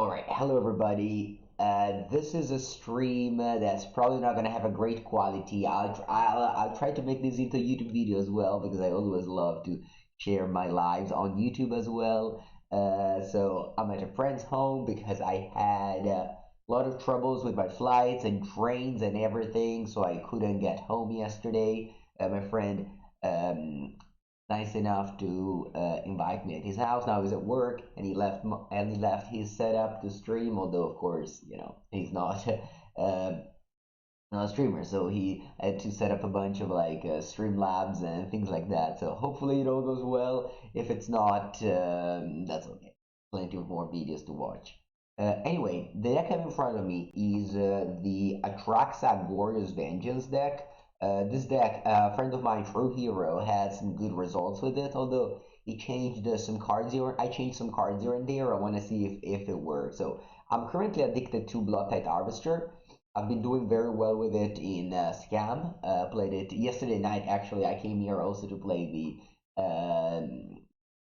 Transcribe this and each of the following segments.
All right, hello everybody. This is a stream that's probably not gonna have a great quality. I'll try to make this into a YouTube video as well because I always love to share my lives on YouTube as well. So I'm at a friend's home because I had a lot of troubles with my flights and trains and everything, so I couldn't get home yesterday. My friend um, nice enough to invite me at his house. Now he's at work, and he left his setup to stream. Although, of course, he's not uh, not a streamer, so he had to set up a bunch of like Streamlabs and things like that. So hopefully it all goes well. If it's not, that's okay. Plenty of more videos to watch. Anyway, the deck I have in front of me is the Atraxa Goryo Vengeance deck. This deck, a friend of mine, True Hero, had some good results with it, although he changed some cards here. I changed some cards here and there. I want to see if it works. So I'm currently addicted to Bloodtithe Harvester. I've been doing very well with it in Scam. Played it yesterday night, actually. I came here also to play the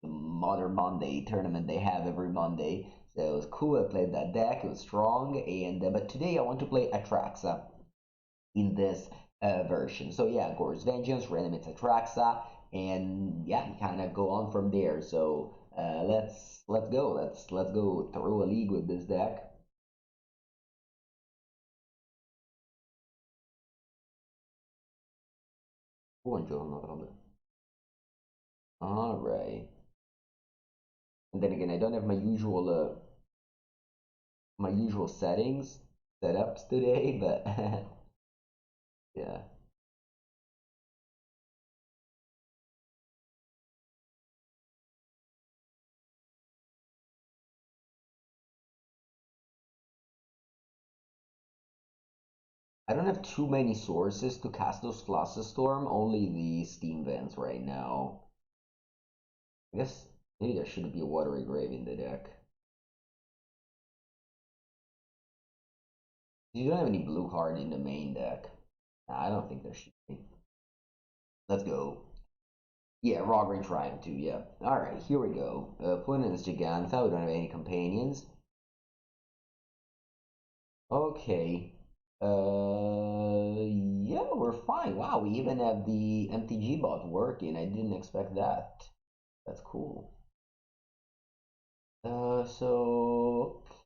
Modern Monday tournament they have every Monday. So it was cool. I played that deck. It was strong. And but today I want to play Atraxa in this version. So yeah, Goryo Vengeance, Reanimator Atraxa, and yeah, kind of go on from there. So let's go. Let's go through a league with this deck. Buongiorno, Robert. All right. And then again, I don't have my usual setups today, but yeah. I don't have too many sources to cast those Flusterstorm, only the Steam Vents right now. I guess maybe there should be a Watery Grave in the deck. You don't have any blue card in the main deck. Nah, I don't think there should be. Let's go. Yeah, Raugrin Triome too, yeah. Alright, here we go. Opponent is Gigantha, we don't have any companions. Okay. Yeah, we're fine. Wow, we even have the MTG bot working. I didn't expect that. That's cool.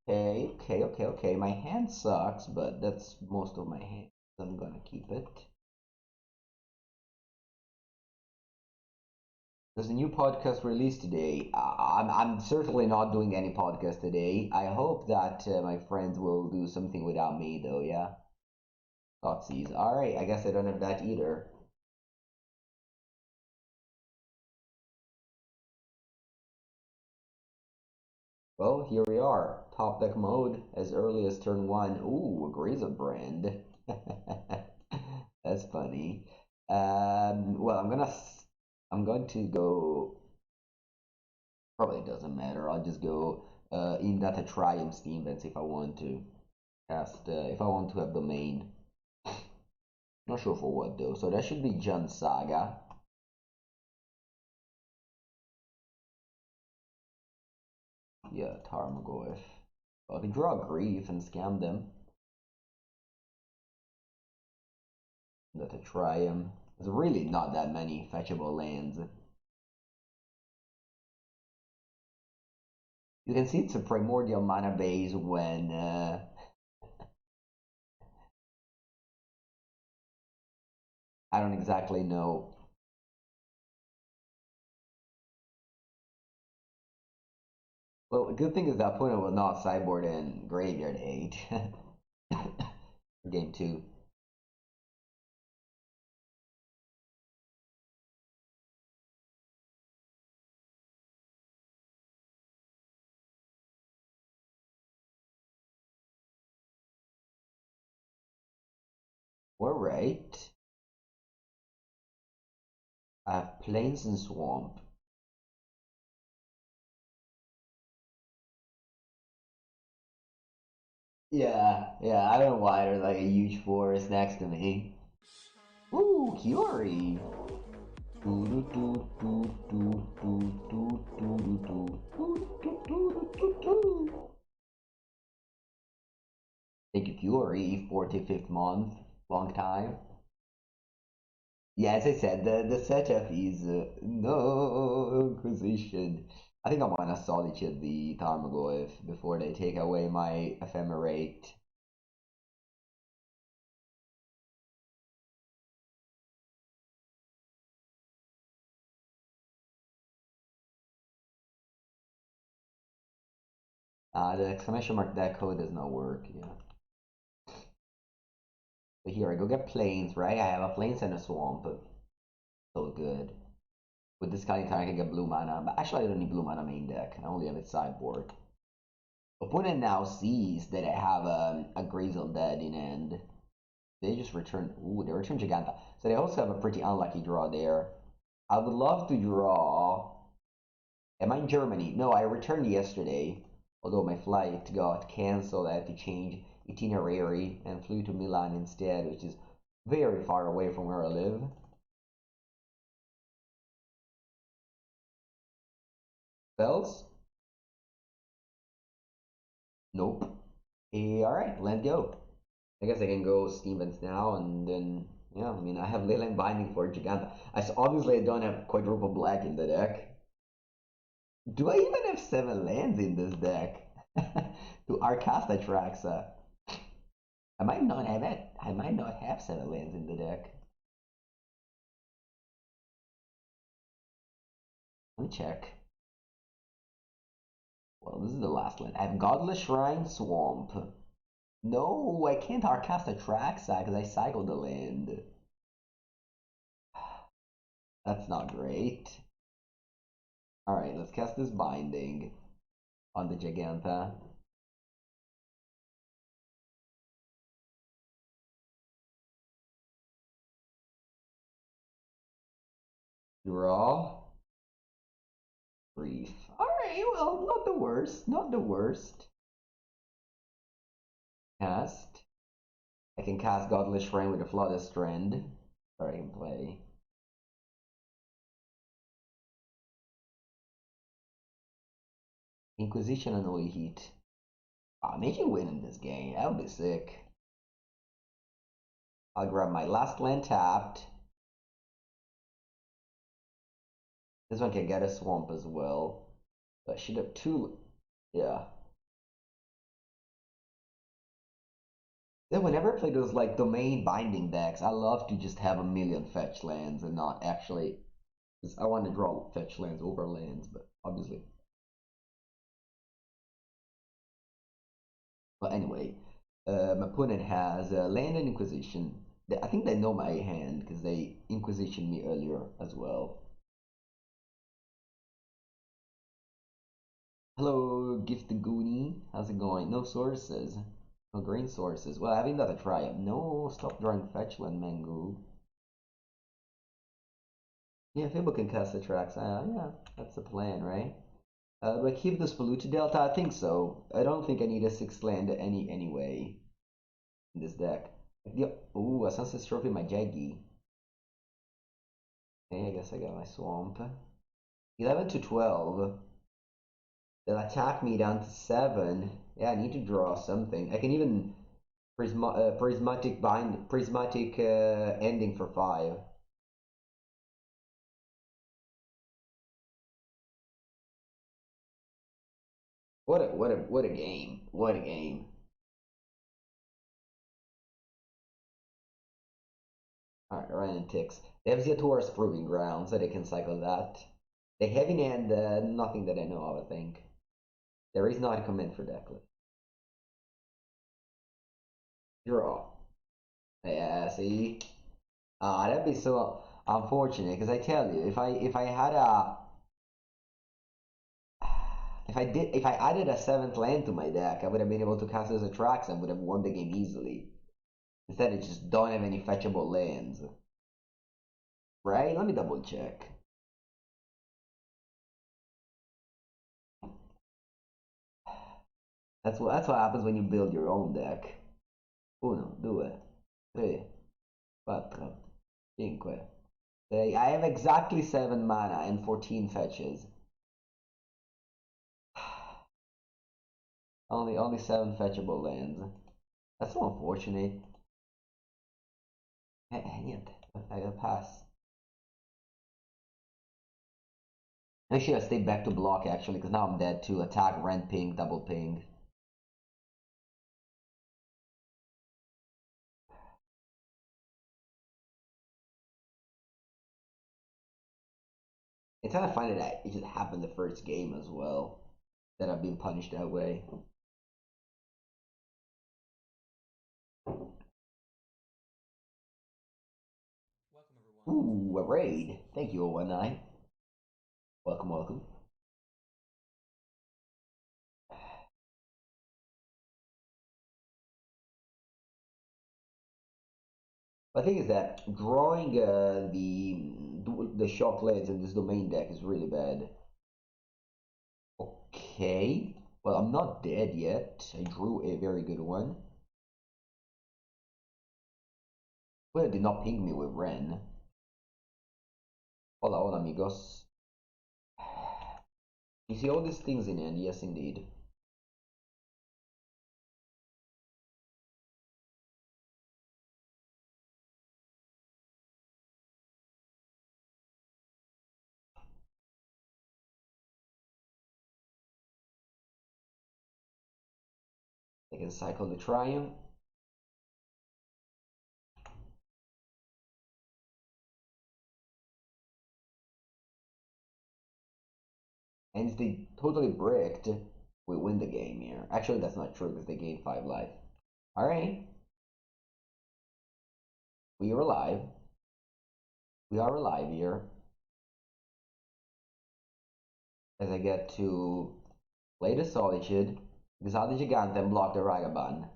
Okay. My hand sucks, but that's most of my hand. I'm gonna keep it. There's a new podcast released today. I'm certainly not doing any podcast today. I hope that my friends will do something without me, though, yeah? Thoughtseize. Alright, I guess I don't have that either. Well, here we are. Top deck mode as early as turn 1. Ooh, a Griselbrand. That's funny. Well, I'm going to go. Probably doesn't matter. I'll just go Indatha Triome Steam Vents if I want to cast. If I want to have domain. Not sure for what though. So that should be Jund Saga. Yeah, Tarmogoyf. I can draw Grief and scam them. Indatha Triome. There's really not that many fetchable lands. You can see it's a primordial mana base when I don't exactly know. Well, the good thing is that opponent will not sideboard in Graveyard 8 for game 2. Alright. I have Plains and Swamp. Yeah, I don't know why there's like a huge forest next to me. Ooh, Kiori! Thank you, Fury, 45th month, long time. Yeah, as I said, the setup is no Inquisition. I think I'm gonna Solitude the Tarmogoyf before they take away my Ephemerate. The exclamation mark that code does not work, yeah. But here I go get plains, right? I have a plains and a swamp. So good. With this Scalding Tarn I can get blue mana. But actually I don't need blue mana main deck. I only have it sideboard. Opponent now sees that I have a Griselbrand in hand. They just return. Ooh, they return Giganta. So they also have a pretty unlucky draw there. I would love to draw. Am I in Germany? No, I returned yesterday. Although my flight got cancelled, I had to change itinerary and flew to Milan instead, which is very far away from where I live. Bells? Nope. Alright, let's go. I guess I can go Steam Vents now, and then, yeah, I mean, I have Leyline Binding for Giganta. Obviously, I don't have Quadruple Black in the deck. Do I even have 7 lands in this deck? To Goryo-Atraxa. I might not have it. I might not have 7 lands in the deck. Let me check. Well, this is the last land. I have Godless Shrine, Swamp. No, I can't Goryo-Atraxa because I cycled the land. That's not great. Alright, let's cast this Binding on the Giganta. Draw. Brief. Alright, well, not the worst. Not the worst. Cast. I can cast Godless Shrine with a Flooded Strand. Or I can play. Inquisition and Holy Heat. Imagine winning this game. That would be sick. I'll grab my last land tapped. This one can get a swamp as well. I should have 2. Yeah. Then whenever I play those like domain binding decks, I love to just have a million fetch lands and not actually. Because I want to draw fetch lands over lands, but obviously. But anyway, my opponent has land and Inquisition. I think they know my hand because they Inquisitioned me earlier as well. Hello, Gift Goonie. How's it going? No sources. No green sources. Well, I have Indatha Triome. No, stop drawing fetch land, Mengu. Yeah, Fable can cast the tracks. Yeah, that's the plan, right? Do I keep this Polluted Delta? I think so. I don't think I need a 6th land anyway in this deck. Ooh, a Sunset Trophy, my Jaggy. Okay, I guess I got my Swamp. 11 to 12. They'll attack me down to 7. Yeah, I need to draw something. I can even prismatic ending for 5. What a game. What a game. Alright, Ryan ticks. They have Ziator's Proving Ground, so they can cycle that. They have in hand nothing that I know of, I think. There is not a command for Declan. Draw. Yeah, see? That'd be so unfortunate, because I tell you, if I had a if I added a 7th land to my deck, I would have been able to cast those attracts and would have won the game easily. Instead, I just don't have any fetchable lands. Right? Let me double check. That's what happens when you build your own deck. Uno, due, tre, quattro, cinque. I have exactly 7 mana and 14 fetches. Only 7 fetchable lands. That's so unfortunate. Niente, I gotta pass. I should have stayed back to block actually, because now I'm dead to attack, rend ping, double ping. It's kind of funny that it just happened the first game as well, that I've been punished that way. Ooh, a raid. Thank you, 019. Welcome, welcome. The thing is that drawing the shock lands in this domain deck is really bad. Okay, well I'm not dead yet. I drew a very good one. Well, it did not ping me with Ren. Hola, hola, amigos. You see all these things in end? Yes, indeed. I can cycle the Triome. And if they totally bricked, we win the game here. Actually, that's not true because they gain 5 life. Alright. We are alive. We are alive here. As I get to play the Solitude, exile the Gigante, and block the Ragavan.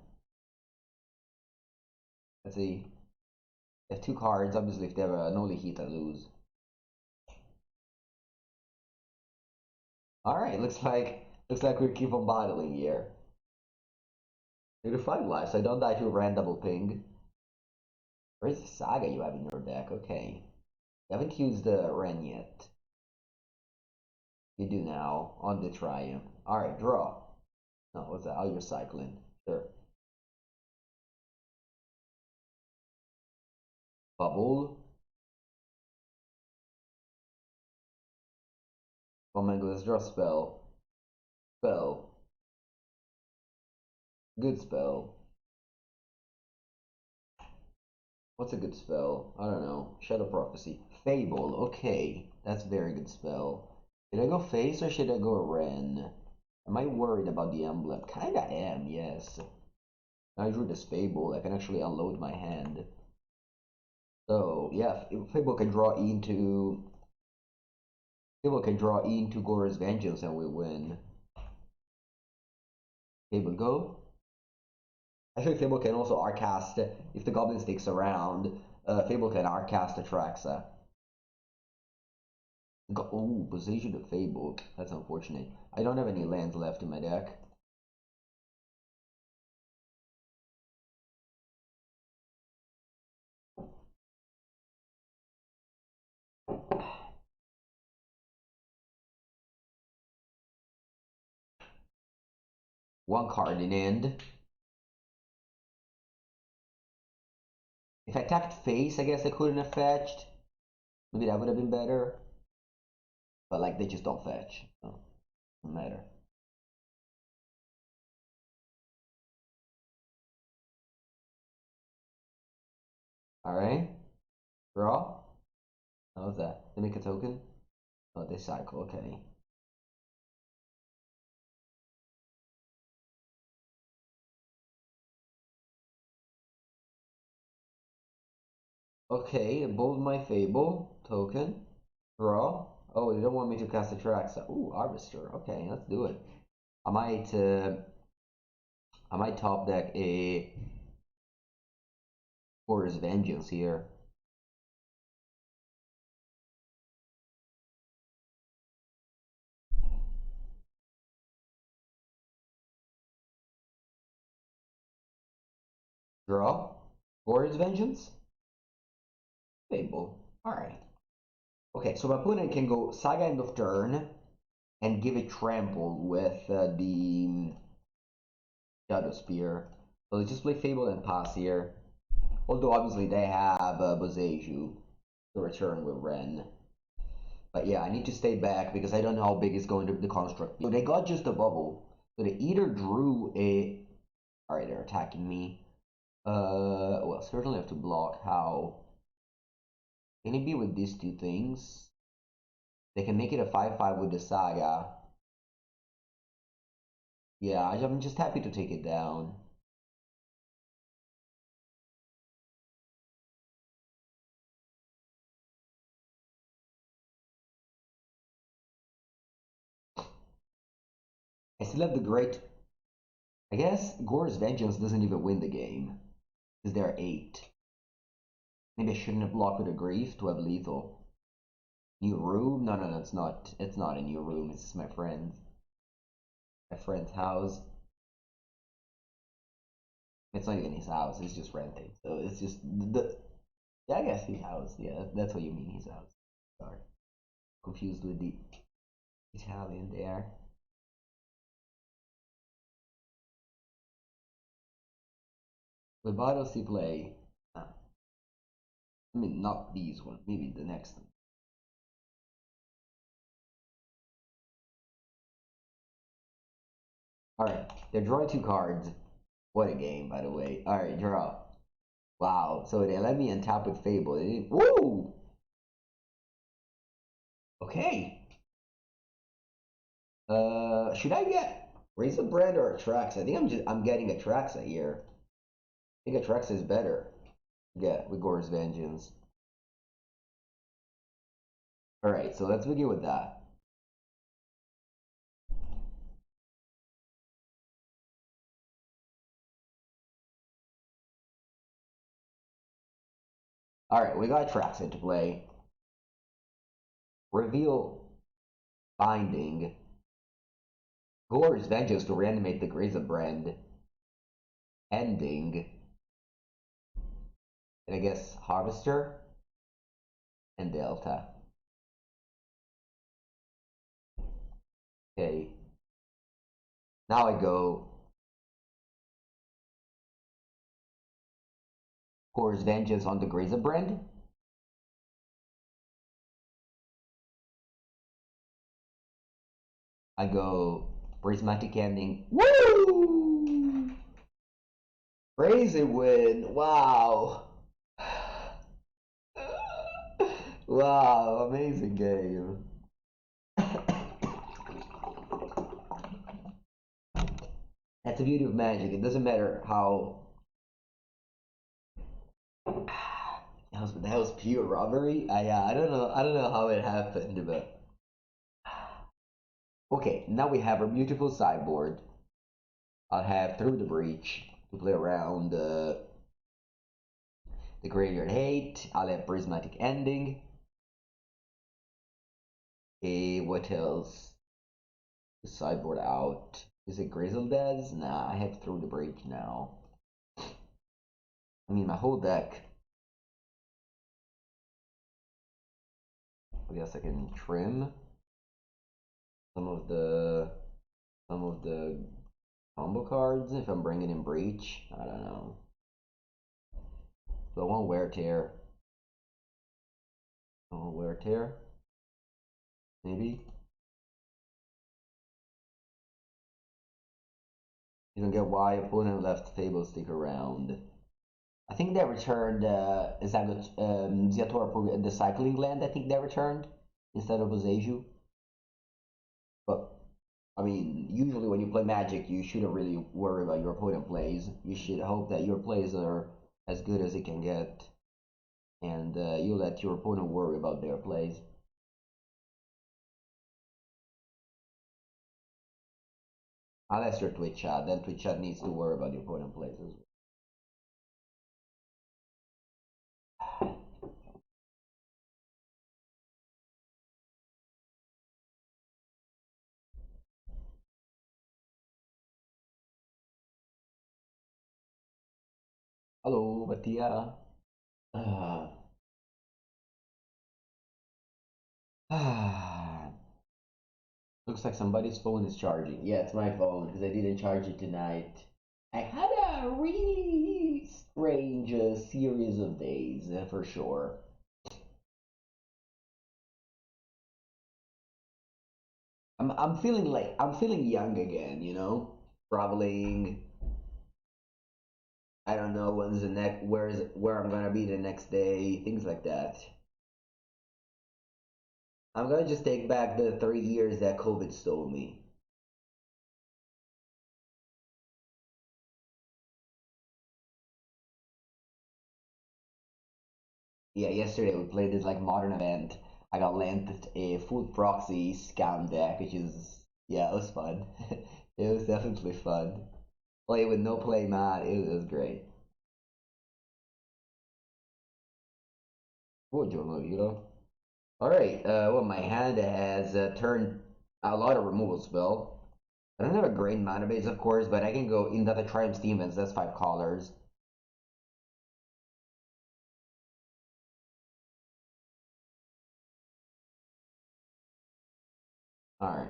Let's see. They have 2 cards. Obviously, if they have an only hit, I lose. Alright, looks like we keep on battling here. 5 lives, so I don't die to a random ping. Where's the Saga you have in your deck? Okay. You haven't used the Ren yet. You do now on the Triumph. Alright, draw. No, what's that? Oh, you're cycling. Sure. Bubble. Oh my god, let's draw spell. Spell. Good spell. What's a good spell? I don't know. Shadow Prophecy. Fable. Okay. That's very good spell. Should I go face or should I go Ren? Am I worried about the emblem? Kinda am, yes. I drew this Fable. I can actually unload my hand. So, yeah, Fable can draw into... Fable can draw into Goryo's Vengeance and we win. Fable go. Actually, Fable can also Arcast, if the Goblin sticks around, Fable can Arcast Atraxa. Oh, Possession of Fable. That's unfortunate. I don't have any lands left in my deck. One card in end. If I attacked face, I guess I couldn't have fetched. Maybe that would have been better. But like, they just don't fetch. So, doesn't matter. Alright. Draw. How was that? They make a token? Oh, they cycle, okay. Okay, bold my Fable token. Draw. Oh, they don't want me to cast a Traxa. Ooh, Harvester. Okay, let's do it. I might top deck a Goryo's Vengeance here. Draw. Goryo's Vengeance. Fable. Alright. Okay, so my opponent can go Saga end of turn and give it trample with the Shadow Spear. So let's just play Fable and pass here. Although obviously they have Boseiju to return with Ren. But yeah, I need to stay back because I don't know how big is going to the construct be. So they got just a bubble. So they either drew a... Alright, they're attacking me. Well, certainly have to block. How? Can it be with these two things? They can make it a 5/5 with the Saga. Yeah, I'm just happy to take it down. I still have the great... I guess Goryo's Vengeance doesn't even win the game. Because they're 8. Maybe I shouldn't have blocked with a Grief to have lethal. New room? No, no, no, it's not. It's not a new room. It's just my friend's. My friend's house. It's not even his house. It's just renting. So it's just the. Yeah, I guess his house. Yeah, that's what you mean, his house. Sorry, confused with the Italian there. What battles he play? I mean, not these ones. Maybe the next one. All right, they're drawing 2 cards. What a game, by the way. All right, draw. Wow. So they let me untap with Fable. Woo! Okay. Should I get Griselbrand or Atraxa? I think I'm getting Atraxa here. I think Atraxa is better. Yeah, with Goryo's Vengeance. All right, so let's begin with that. All right, we got Atraxa into play. Reveal Binding. Goryo's Vengeance to reanimate the Griselbrand. Ending. And I guess Harvester and Delta. Okay. Now I go Goryo's Vengeance on the Griselbrand. I go Prismatic Ending. Woo! Crazy win. Wow. Wow, amazing game. That's the beauty of Magic. It doesn't matter how. That was pure robbery. I don't know. I don't know how it happened, but okay. Now we have our beautiful sideboard. I'll have Through the Breach to play around the Graveyard Hate. I'll have Prismatic Ending. What else? The sideboard out. Is it Griselbrand? Nah, I have Through the Breach now. I mean, my whole deck. I guess I can trim some of the combo cards if I'm bringing in Breach. I don't know. So I want Wear Tear. I want Wear Tear. Maybe. You don't get why opponent left Fable stick around. I think they returned is that Ziator the cycling land. I think they returned instead of Boseiju. But I mean, usually when you play Magic, you shouldn't really worry about your opponent plays. You should hope that your plays are as good as it can get, and you let your opponent worry about their plays. Unless you're Twitch chat, then Twitch chat needs to worry about the opponent plays as well. Hello, Mattia. Uh, Looks like somebody's phone is charging. Yeah, it's my phone because I didn't charge it tonight. I had a really strange series of days, for sure. I'm feeling like I'm feeling young again, you know? Traveling. I don't know when's the next where I'm gonna be the next day, things like that. I'm gonna just take back the 3 years that COVID stole me. Yeah, yesterday we played this like modern event. I got landed a full proxy scam deck, which is yeah, it was fun. It was definitely fun. Play with no play mat, it was great. Oh, Jono, you know. All right. Well, my hand has turned a lot of removal spell. I don't have a great mana base, of course, but I can go Indatha Triome Demons. That's 5 colors. All right.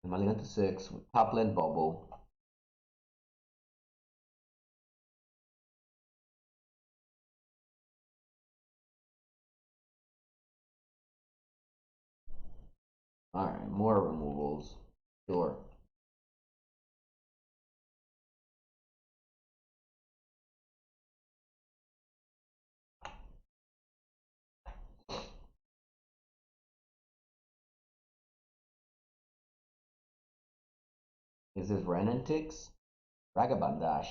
I'm only on to 6 with Topland Bubble. All right. More removals. Sure. Is this Renantix? Ragabandash.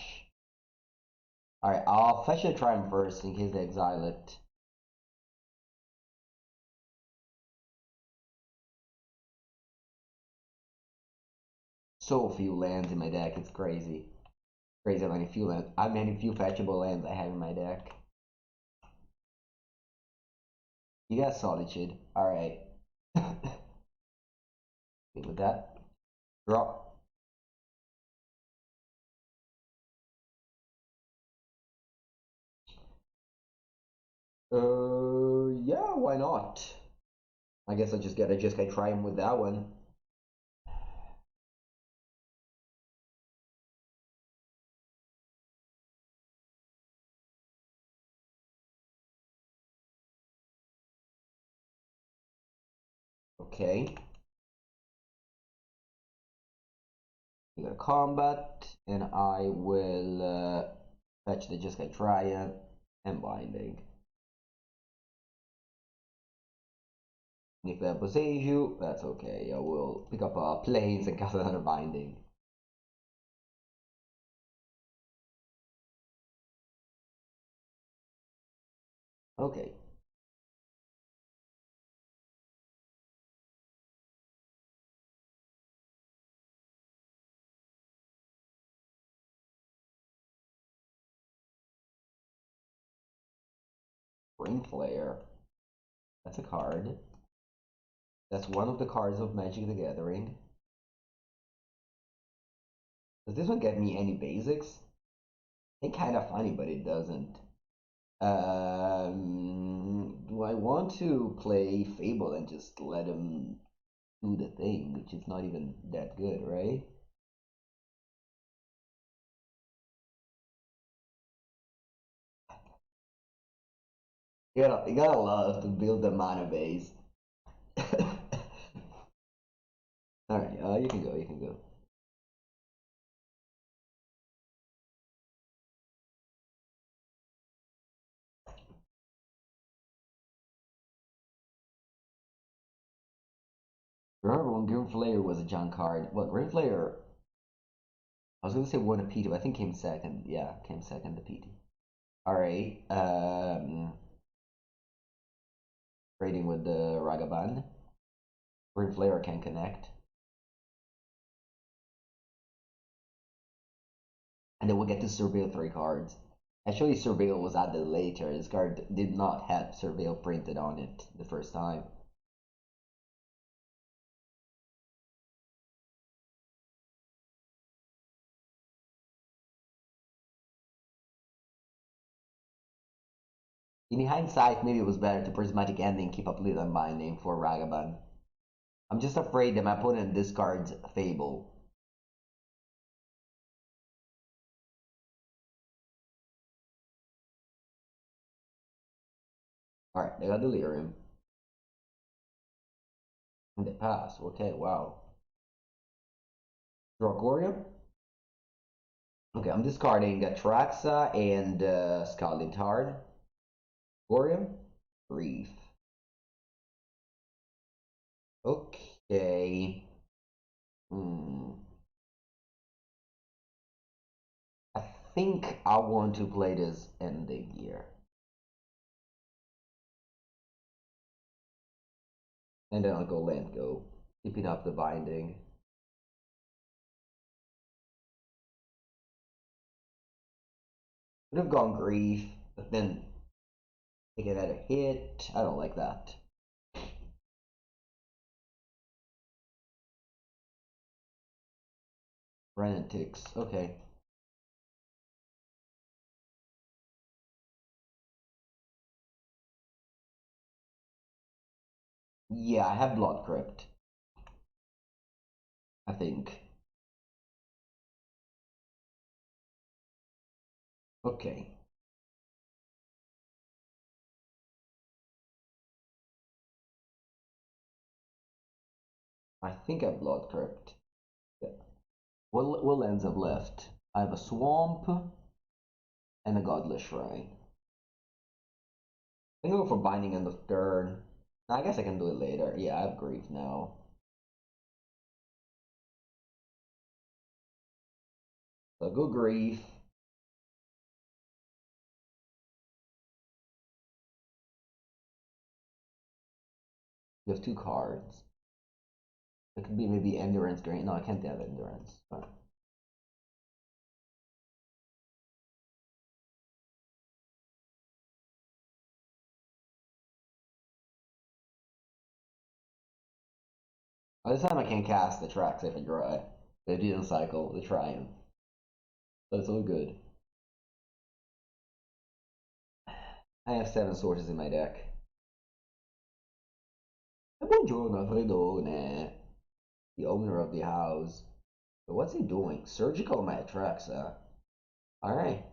All right. I'll fetch the Triumph first in case they exile it. So few lands in my deck. It's crazy. Crazy how many few fetchable lands I have in my deck. You got Solitude. Alright. Good with that. Draw. Yeah, why not? I guess I just gotta try him with that one. Okay. We got a combat, and I will fetch the Jeskai Triumph and Binding. If that possesses you, that's okay. I will pick up planes and cast another Binding. Okay. Ring Flare. That's a card. That's one of the cards of Magic the Gathering. Does this one get me any basics? It's kind of funny, but it doesn't. Do I want to play Fable and just let him do the thing, which is not even that good, right? You gotta love to build the mana base. All right, you can go. You can go. Remember when Grim Flayer was a junk card? Well, Grim Flayer, I was gonna say won a PT, but I think came second. Yeah, came second to PT. All right. Trading with the Ragavan. Grim Flayer can connect. And then we'll get to Surveil 3 cards. Actually, Surveil was added later. This card did not have Surveil printed on it the first time. In hindsight, maybe it was better to Prismatic Ending, keep up Leyline Binding for Ragavan. I'm just afraid that my opponent discards Fable. Alright, they got Delirium. And they pass. Okay, wow. Draw Goryo. Okay, I'm discarding Atraxa and Scalding Tarn. Goryo. Grief. Okay. I think I want to play this ending here. And then I'll go land go. Keeping up the binding. Would have gone grief, but then they get at a hit. I don't like that. Renetics. Okay. Yeah, I have Blood Crypt. I think. Okay. I think I have Blood Crypt. Yeah. What lands have left? I have a Swamp and a Godless Shrine. I can go for Binding end of turn. I guess I can do it later. Yeah, I have Grief now. So go Grief. You have two cards. It could be maybe Endurance Drain. No, I can't have Endurance. Right. By this time I can't cast the tracks if I draw. They didn't cycle the Triumph. So it's all good. I have 7 sources in my deck. E buongiorno Alfredone, the owner of the house. But what's he doing? Surgical my Atraxa. Alright.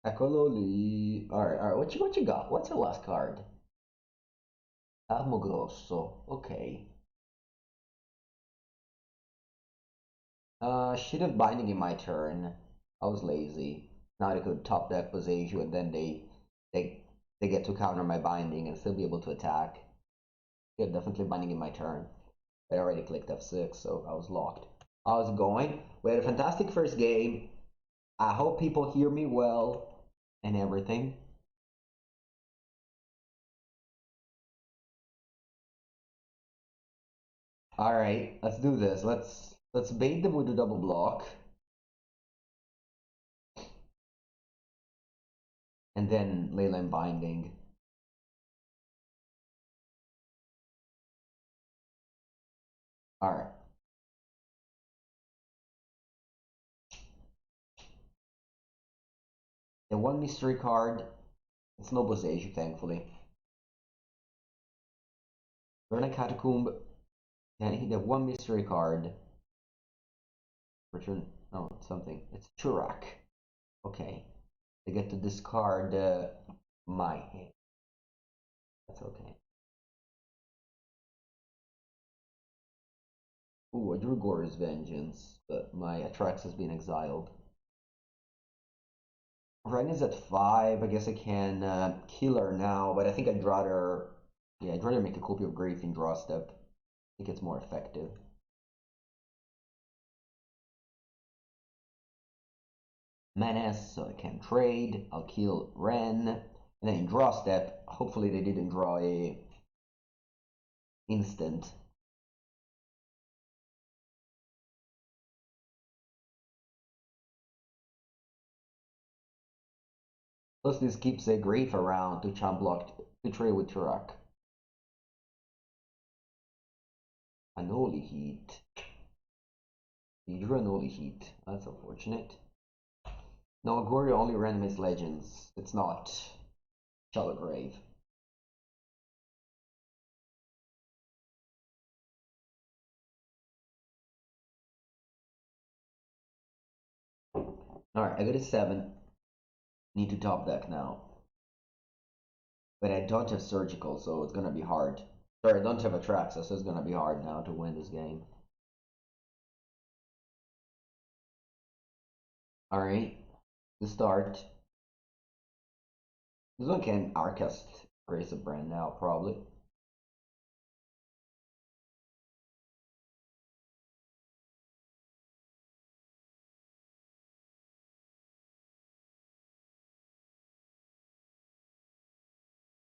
Eccolo lì. Alright. What you got? What's your last card? Armo Grosso. Okay. Should have Binding in my turn. I was lazy. Now they could top deck Boseiju and then they get to counter my Binding and still be able to attack. Yeah, definitely Binding in my turn. I already clicked F6, so I was locked. How's it going? We had a fantastic first game. I hope people hear me well and everything. All right, let's do this. Let's bait them with a double block, and then Leyline Binding. All right. The one mystery card. It's no Boseiju, thankfully. Burn a Catacomb. And the one mystery card. Return. No, something. It's Churak. Okay. They get to discard my hand. That's okay. Ooh, I drew Goryo Vengeance, but my Atraxa has been exiled. Ren is at 5. I guess I can kill her now, but I think I'd rather, yeah, I'd rather make a copy of Grief in draw step. I think it's more effective. Menace, so I can trade. I'll kill Ren, and then in draw step, hopefully they didn't draw a instant. Plus, this keeps a Grief around to champ block to trade with Turak. Anoli Heat. You drew Anoli Heat. That's unfortunate. No, Goryo only randomize legends. It's not Shallow Grave. Alright, I got a 7. Need to top deck now. But I don't have Surgical, so it's gonna be hard. Sorry, I don't have Atraxa, so it's gonna be hard now to win this game. Alright, the start. This one can Arcast Griselbrand now, probably.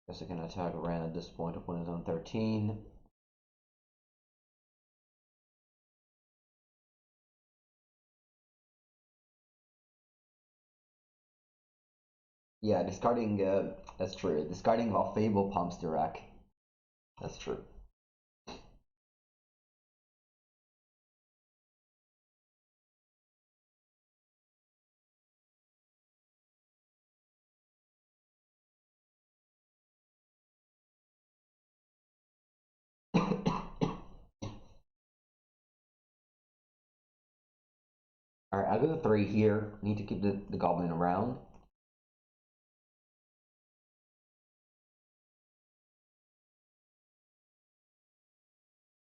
Guess I can attack Ran at this point, opponent on 13. Yeah, discarding, that's true. Discarding of Fable pumps the rack. That's true. Alright, I'll go to 3 here. Need to keep the goblin around.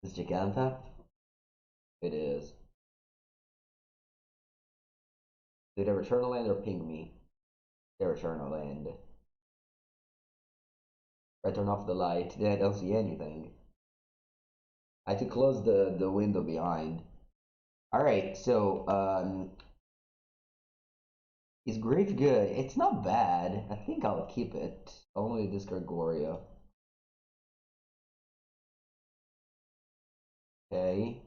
This Gigantha? It is. Did I return a land or ping me? They return a land. I turn off the light. Yeah, I don't see anything. I had to close the window behind. Alright, so is Grief good? It's not bad. I think I'll keep it. Only discard Goryo. Okay.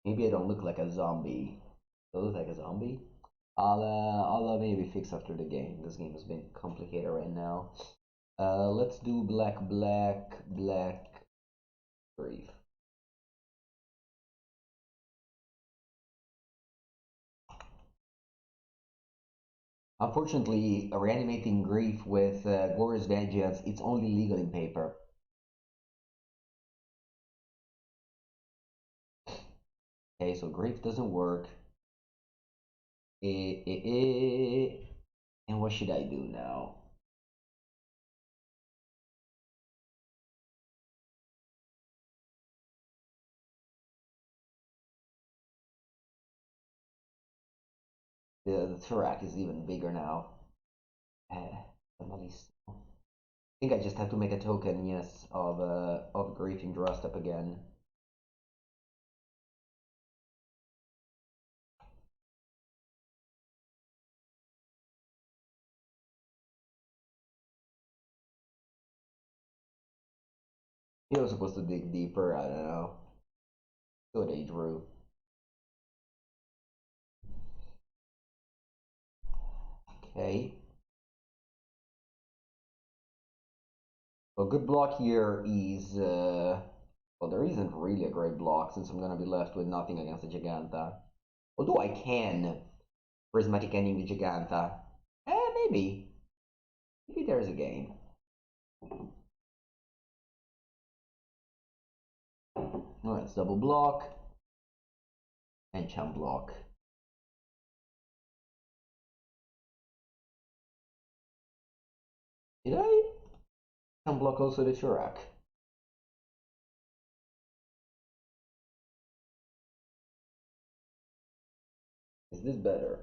Maybe I don't look like a zombie. Do I look like a zombie? I'll maybe fix after the game. This game has been complicated right now. Let's do black, Grief. Unfortunately, reanimating Grief with Goryo's Vengeance, it's only legal in paper. Okay, so Grief doesn't work. And what should I do now? The Thorac is even bigger now. I think I just have to make a token, yes, of Griefing dressed up again. He was supposed to dig deeper, I don't know. So they drew. Okay. A good block here is well, there isn't really a great block since I'm gonna be left with nothing against the Gigantha. Although I can Prismatic Ending the Gigantha. Maybe. Maybe there's a game. Alright, it's double block. And chum block. Did I? Chum block also the Churak. Is this better?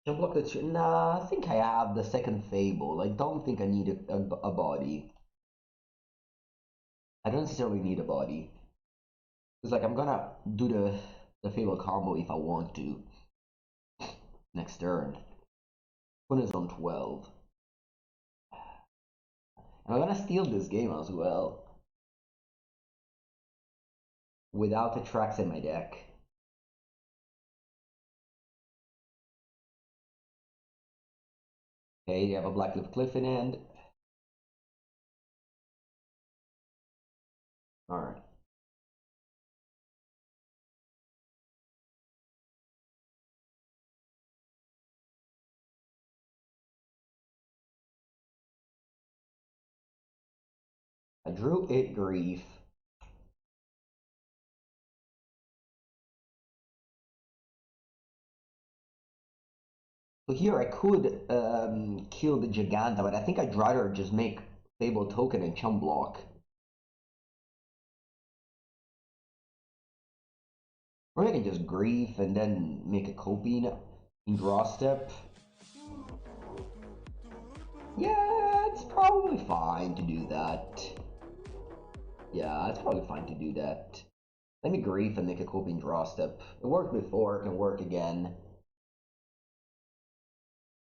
Chum block the Nah, I think I have the second Fable. I don't think I need a body. I don't necessarily need a body. It's like I'm gonna do the Fable combo if I want to. Next turn. Opponent's on 12. And I'm gonna steal this game as well. Without a Trax in my deck. Okay, you have a Black Cliff in hand. Alright. I drew it Grief. So here I could kill the Giganta, but I think I'd rather just make Fable token and chump block. Or I can just grief and then make a copy in draw step. Yeah, it's probably fine to do that. Yeah, it's probably fine to do that. Let me grief and make a copy in draw step. It worked before, it can work again.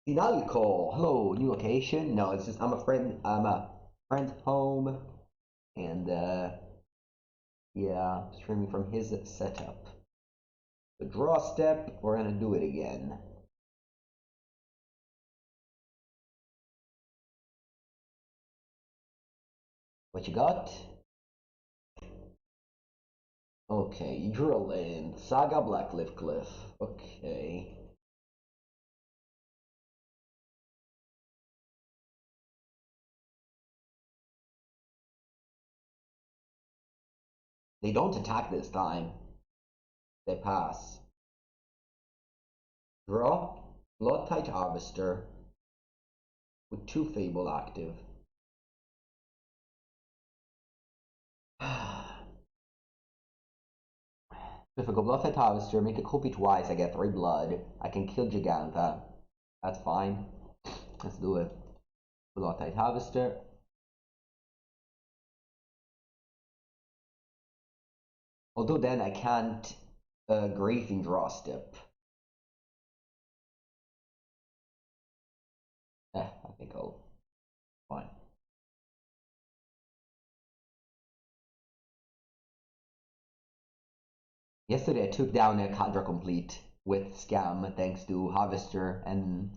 See, now you call. Hello, new location? No, it's just I'm a friend's home. And yeah, streaming from his setup. The draw step, we're gonna do it again. What you got? Okay, you drew a land. Saga Blackcliff Cliff. Okay. They don't attack this time. They pass. Draw. Bloodtithe Harvester. With 2 Fable active. If I go Bloodtithe Harvester, make a copy twice, I get 3 blood. I can kill Giganta. That's fine. Let's do it. Bloodtithe Harvester. Although then I can't grief in draw step. I think I'll fine. Yesterday I took down a Cadra Complete with Scam thanks to Harvester and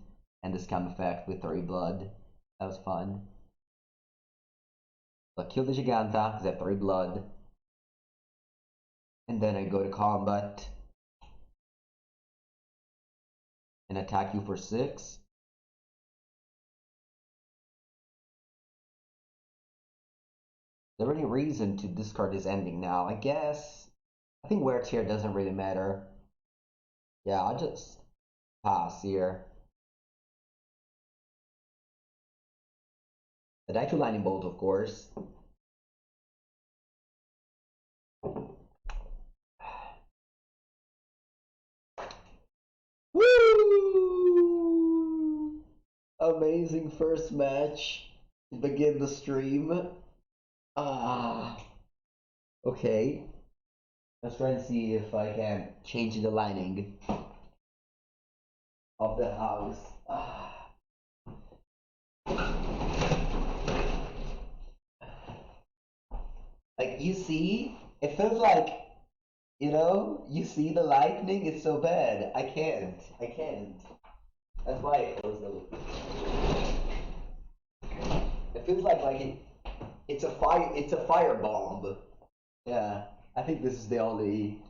the Scam effect with 3 blood. That was fun. So I kill the Giganta because I have 3 blood. And then I go to combat and attack you for 6. Is there any reason to discard this ending now? I guess. I think wear tier doesn't really matter. Yeah, I'll just pass here. The die to Lightning Bolt, of course. Woo! Amazing first match to begin the stream. Okay. Let's try and see if I can change the lining of the house. Like, you see, it feels like, you see the lightning is so bad. I can't. That's why it feels it feels it's a fire bomb. Yeah, I think this is the only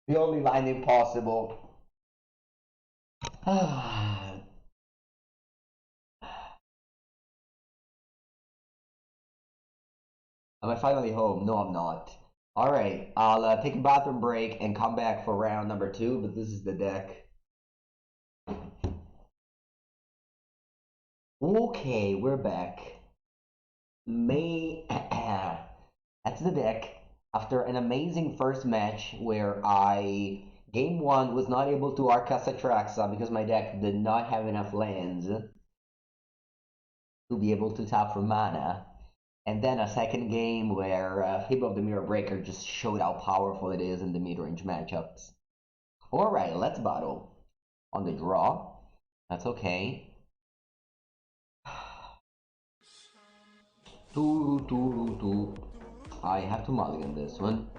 lining possible. Am I finally home? No, I'm not. Alright, I'll take a bathroom break and come back for round number 2, but this is the deck. Okay, we're back. That's the deck. After an amazing first match where game 1 was not able to Goryo-Atraxa because my deck did not have enough lands to be able to tap for mana. And then a second game where Fable of the Mirror Breaker just showed how powerful it is in the mid-range matchups. Alright, let's battle. On the draw. That's okay. Two. I have to mulligan this one.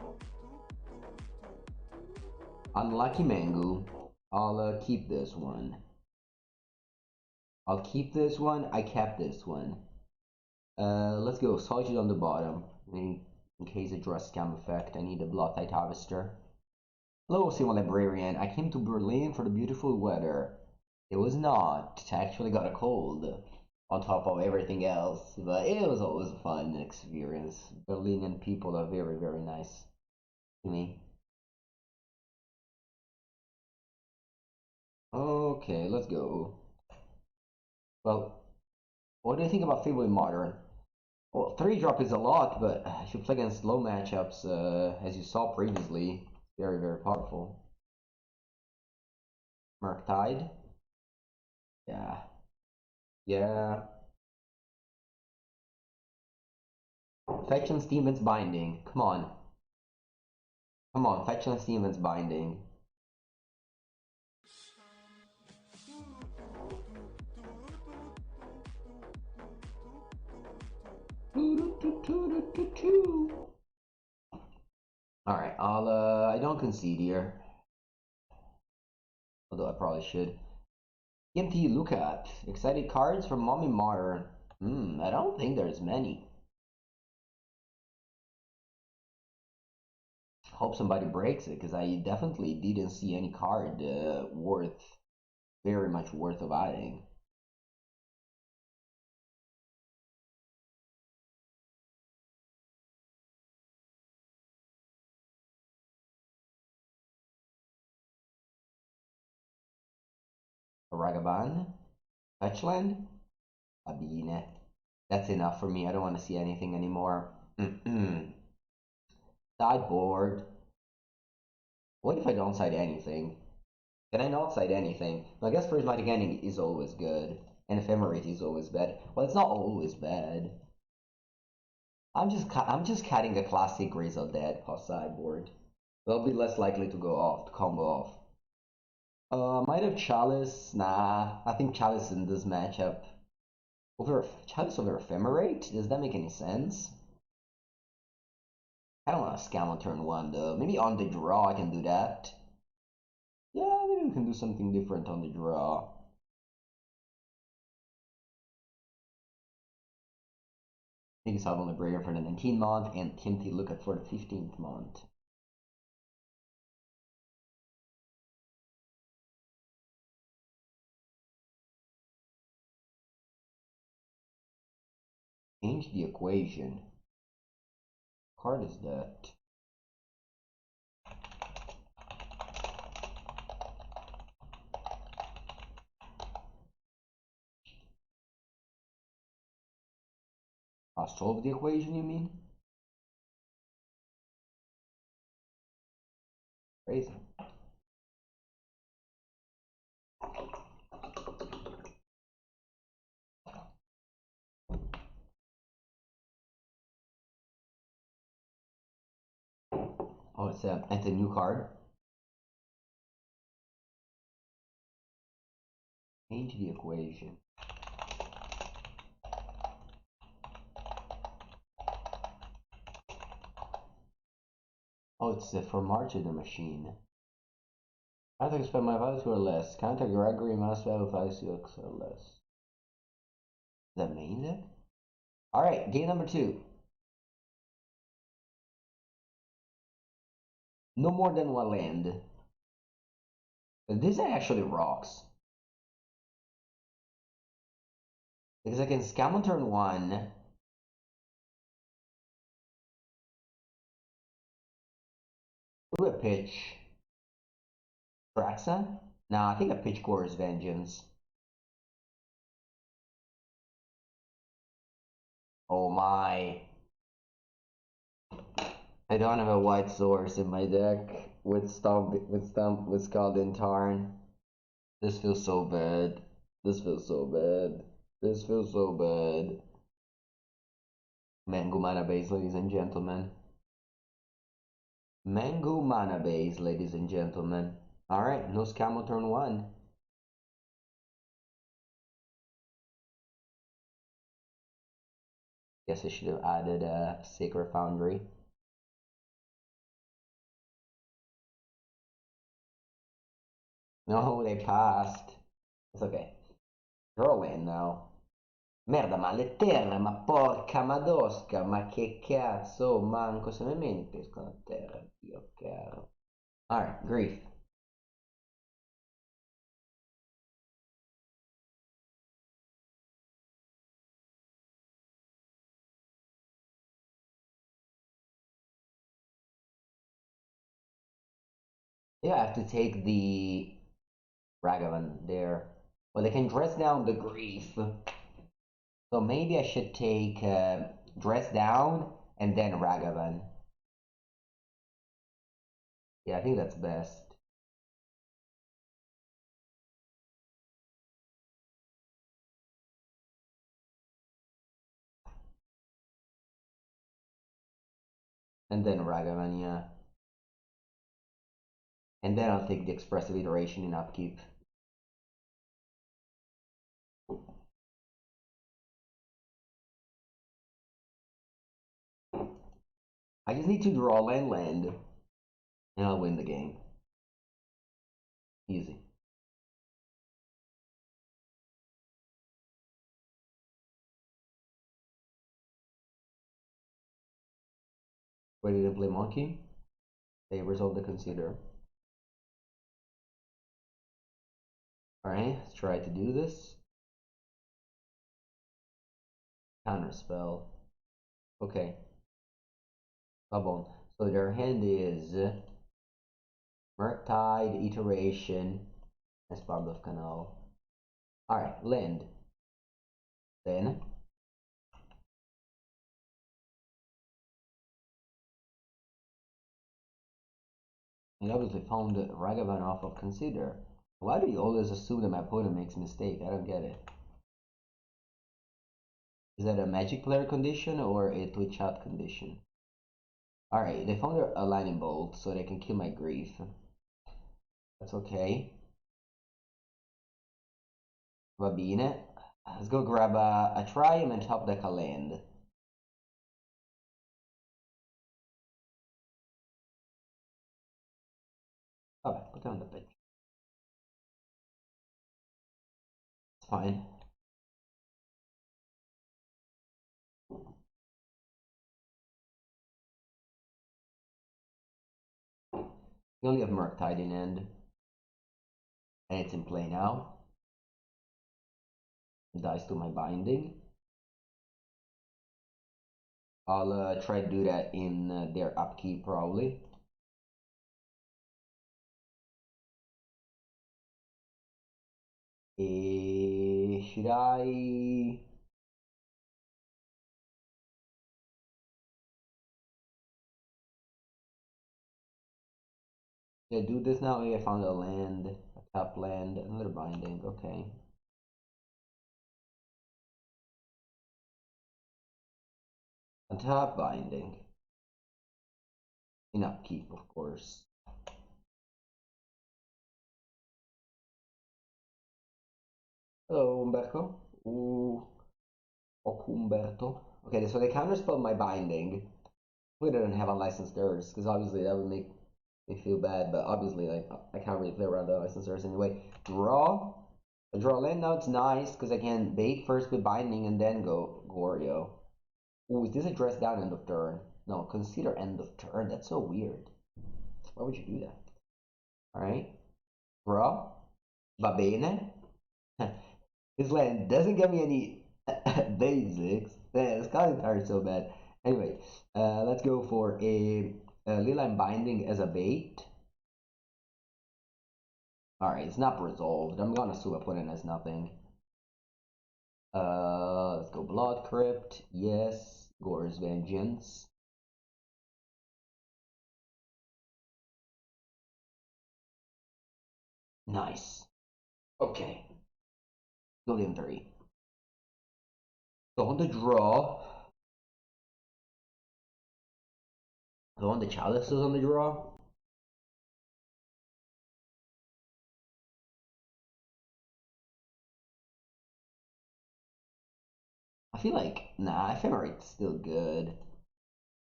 Unlucky Mango. I'll keep this one. I kept this one. Let's go. Solitude on the bottom. In case it draws Scam effect, I need a Bloodtithe Harvester. Hello, Simon Librarian. I came to Berlin for the beautiful weather. It was not. I actually got a cold on top of everything else, but it was always a fun experience. Berlinian people are very, very nice to me. Okay, let's go. Well, what do you think about Fable in Modern? Well, 3-drop is a lot, but if you play against low matchups, as you saw previously, very, very powerful. Murktide? Yeah. Yeah. Fetch and Steven's Binding. Come on. Come on, Fetch and Steven's Binding. Alright, I don't concede here. Although I probably should. EMT look at. Excited cards from Mommy Modern. I don't think there's many. Hope somebody breaks it, because I definitely didn't see any card very much worth of adding. A Ragavan? Fetchland? Abine. That's enough for me. I don't want to see anything anymore. Sideboard. What if I don't side anything? Can I not side anything? Well, I guess Prismatic Ending is always good. And Ephemerate is always bad. Well, it's not always bad. I'm just cutting a classic Griselbrand past sideboard. They'll be less likely to go off, to combo off. Might have Chalice. Nah, I think Chalice in this matchup. Chalice over Ephemerate? Does that make any sense? I don't want to scam on turn 1 though. Maybe on the draw I can do that. Yeah, maybe we can do something different on the draw. Maybe solve on the Brayer for the 19th month and TMT look at for the 15th month. Change the equation. What card is that? Solve the equation, you mean? Crazy. Oh, it's a new card. Change the equation. Oh, it's for March of the Machine. I think I spend my value or less. Counter Gregory mass value 5 6 or less. Is that main deck? Alright, game number 2. No more than 1 land. This actually rocks. Because I can scam on turn 1. Do a pitch. Traxa? Nah, I think a pitch Goryo Vengeance. Oh my. I don't have a white source in my deck with Scalding Tarn. This feels so bad. This feels so bad. This feels so bad. Mango mana base, ladies and gentlemen. Mango mana base, ladies and gentlemen. Alright, no scam on turn 1. Guess I should have added a Sacred Foundry. No, they passed. It's okay. Draw in now. Merda, ma le terre, ma porca madosca, ma che cazzo, manco se me meni pescono a terra, Dio caro. Alright, grief. Yeah, I have to take the Ragavan there. Well, they can dress down the grief. So maybe I should take dress down and then Ragavan. Yeah, I think that's best. And then Ragavan, yeah. And then I'll take the expressive iteration in upkeep. I just need to draw land, and I'll win the game. Easy. Ready to play monkey? They resolve the consider. Alright, let's try to do this. Counter spell. Okay. Bubble. So their hand is Murktide, Iteration, and Spark of Canal. Alright, land. Then he obviously found Ragavan off of consider. Why do you always assume that my opponent makes mistake? I don't get it. Is that a magic player condition or a Twitch chat condition? Alright, they found a lightning bolt so they can kill my grief. That's okay. Va bene. Let's go grab a Triome and top deck a land. Vabbè, potevano andare peggio. It's fine. We only have Murktide in end. And it's in play now. It dies to my binding. I'll try to do that in their upkeep probably. Should I? Yeah, do this now. I found a land, a tap land, another binding. Okay. A tap binding. In upkeep, of course. Hello, Umberto. Ooh, Umberto. Okay, so they counterspell my binding. We didn't have unlicensed errors, because obviously that would make me feel bad, but obviously like I can't really play around the unlicensed errors anyway. Draw. I draw land now, it's nice, because I can bait first with binding and then go Goryo. Ooh, is this a dress down end of turn? No, consider end of turn. That's so weird. Why would you do that? Alright. Draw. Va bene. This land doesn't give me any basics. Man, Scalding Tarn is so bad. Anyway, let's go for a Leyline Binding as a bait. Alright, it's not resolved. I'm gonna assume opponent has nothing. Let's go Blood Crypt. Yes. Goryo Vengeance. Nice. Okay. Go in 3. Go on the draw. Go on the Chalice is on the draw. I feel like, nah, Ephemerate's still good.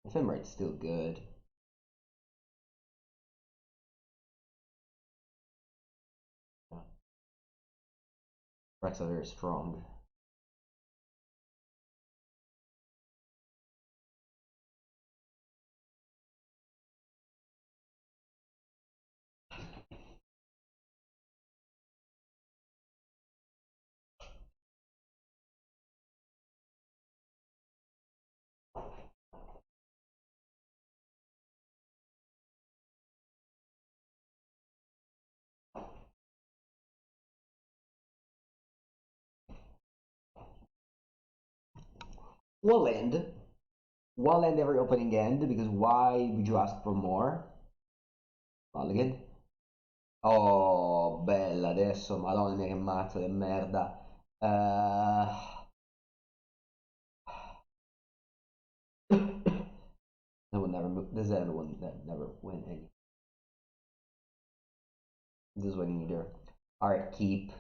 Ephemerate's still good. Rex are very strong. We'll end. We'll end every opening end because why would you ask for more? Mulligan. Oh, bella adesso, madonna mia che mazzo di merda. That would never move. This is everyone that never win any. This one either. Alright, keep.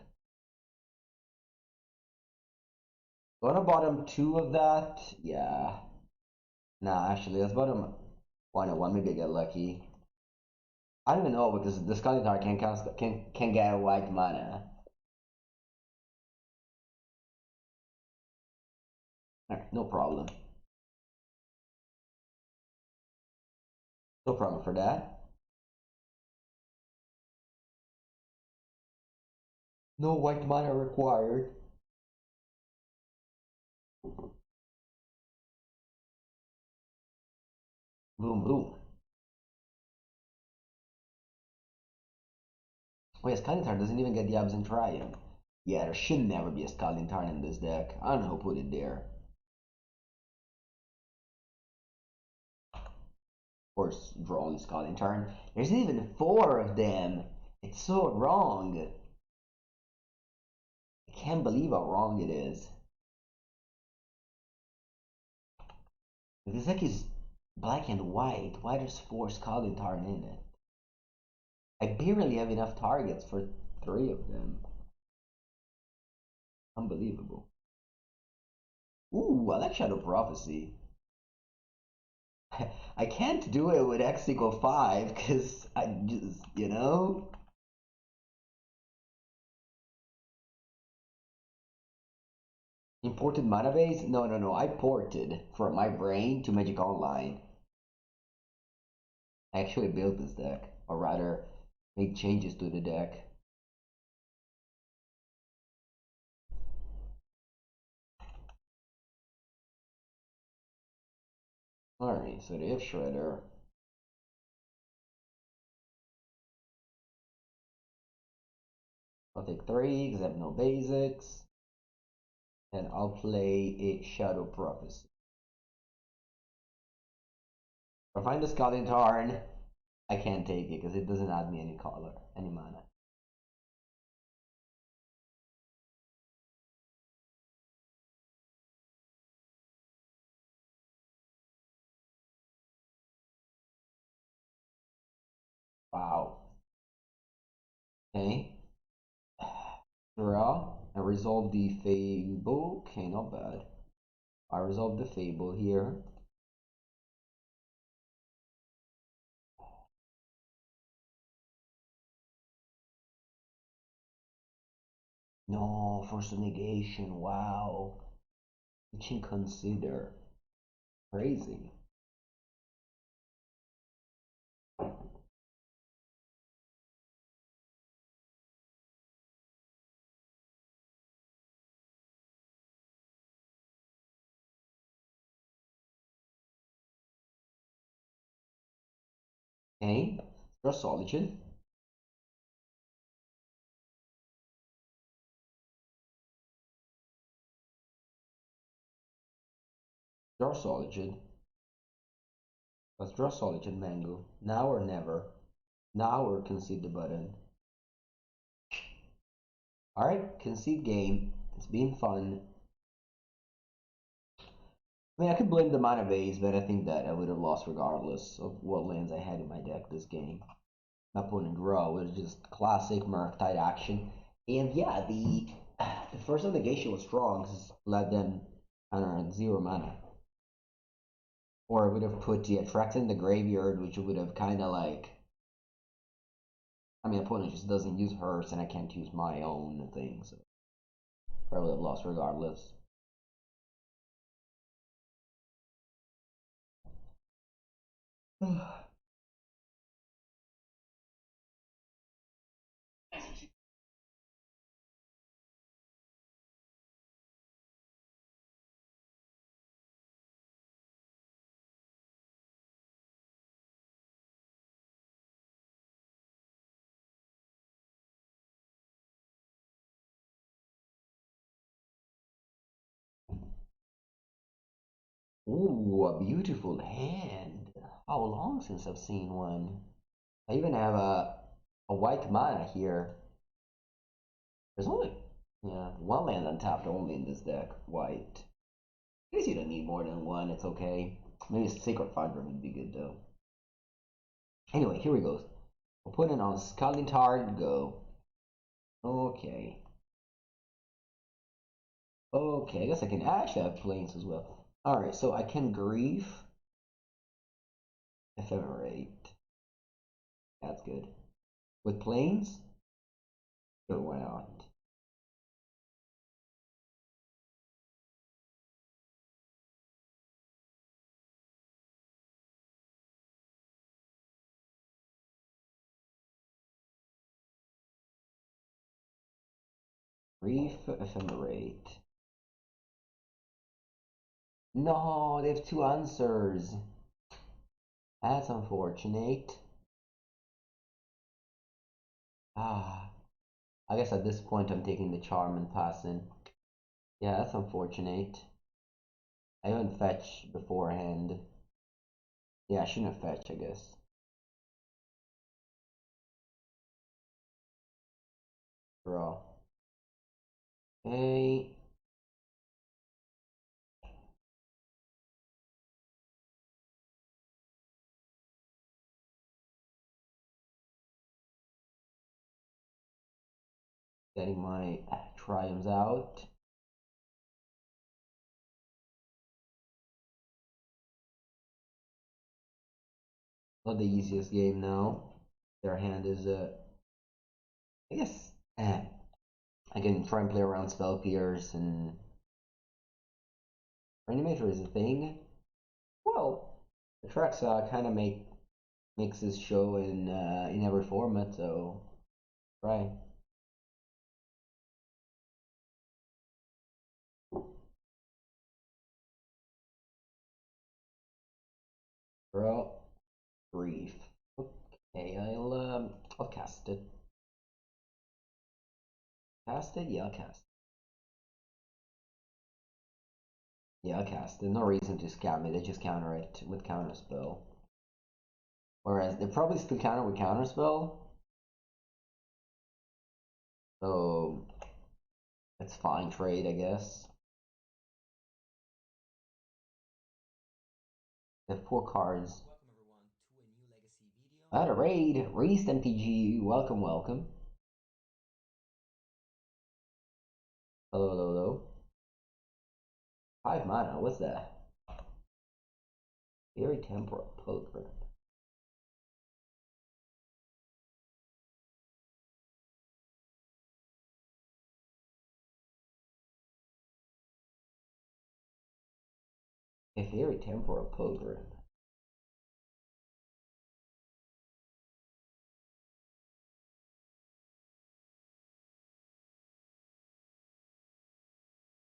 Go to bottom two of that. Yeah. Nah, actually, let's bottom one and one. Maybe I get lucky. I don't even know because the Scalding Tarn can get white mana. Alright, no problem. No problem for that. No white mana required. Boom, boom. Oh yeah, Scalding Tarn doesn't even get the Absent Triumph. Yeah, there should never be a Scalding Tarn in this deck. I don't know who put it there. Of course, draw only Scalding Tarn. There's even four of them. It's so wrong. I can't believe how wrong it is. This deck is black and white. Why there's four Scalding Tarn in it? I barely have enough targets for three of them. Unbelievable. Ooh, I like Shadow Prophecy. I can't do it with X equal 5 because I just, you know? Imported mana base? No, no, no. I ported from my brain to Magic Online. I actually built this deck, or rather, made changes to the deck. Alright, so they have Shredder. I'll take three because I have no basics. And I'll play a Shadow Prophecy. If I find the Scalding Tarn, I can't take it because it doesn't add me any color, any mana. Wow. Okay. Draw and resolve the Fable. Okay, not bad. I resolve the Fable here. No, force of negation. Wow. You can consider. Crazy. Okay. Draw Solitude. Draw Solitude. Let's draw Solitude, Mango. Now or never. Now or concede the button. Alright, concede game. It's been fun. I mean, I could blame the mana base, but I think that I would have lost regardless of what lands I had in my deck this game. My opponent draw was just classic Murktide action. And yeah, the first negation was strong because let them, I don't know, zero mana. Or I would have put the Atraxa in the graveyard, which would have kind of like. I mean, opponent just doesn't use hers, and I can't use my own thing, so I would have lost regardless. Ooh, a beautiful hand. How long since I've seen one? I even have a white mana here. There's only one land untapped only in this deck. White. I guess you don't need more than one. It's okay. Maybe Sacred Foundry would be good though. Anyway, here we go. We'll put it on Scalding Tarn. Go. Okay. Okay, I guess I can actually have planes as well. Alright, so I can grief Ephemerate. That's good. With planes? Sure, why not? Grief Ephemerate. No, they have two answers. That's unfortunate. Ah, I guess at this point I'm taking the charm and passing. Yeah, that's unfortunate. I haven't fetched beforehand. Yeah, I shouldn't have fetched, I guess. Draw. Okay. Getting my triumphs out. Not the easiest game now. Their hand is I guess I can try and play around spell pierce and Reanimator is a thing. Well, Atraxa kind of makes his show in every format, so right. Bro, grief. Okay, I'll cast it. Cast it? Yeah, I'll cast. Yeah, I'll cast it. No reason to scam it. They just counter it with counterspell. Whereas they probably still counter with counterspell. So it's fine trade, I guess. They have four cards. I had a raid. Raised MTGO. Welcome, welcome. Hello, hello, hello. 5 mana. What's that? Very temporal pilgrim. A very temporal pilgrim.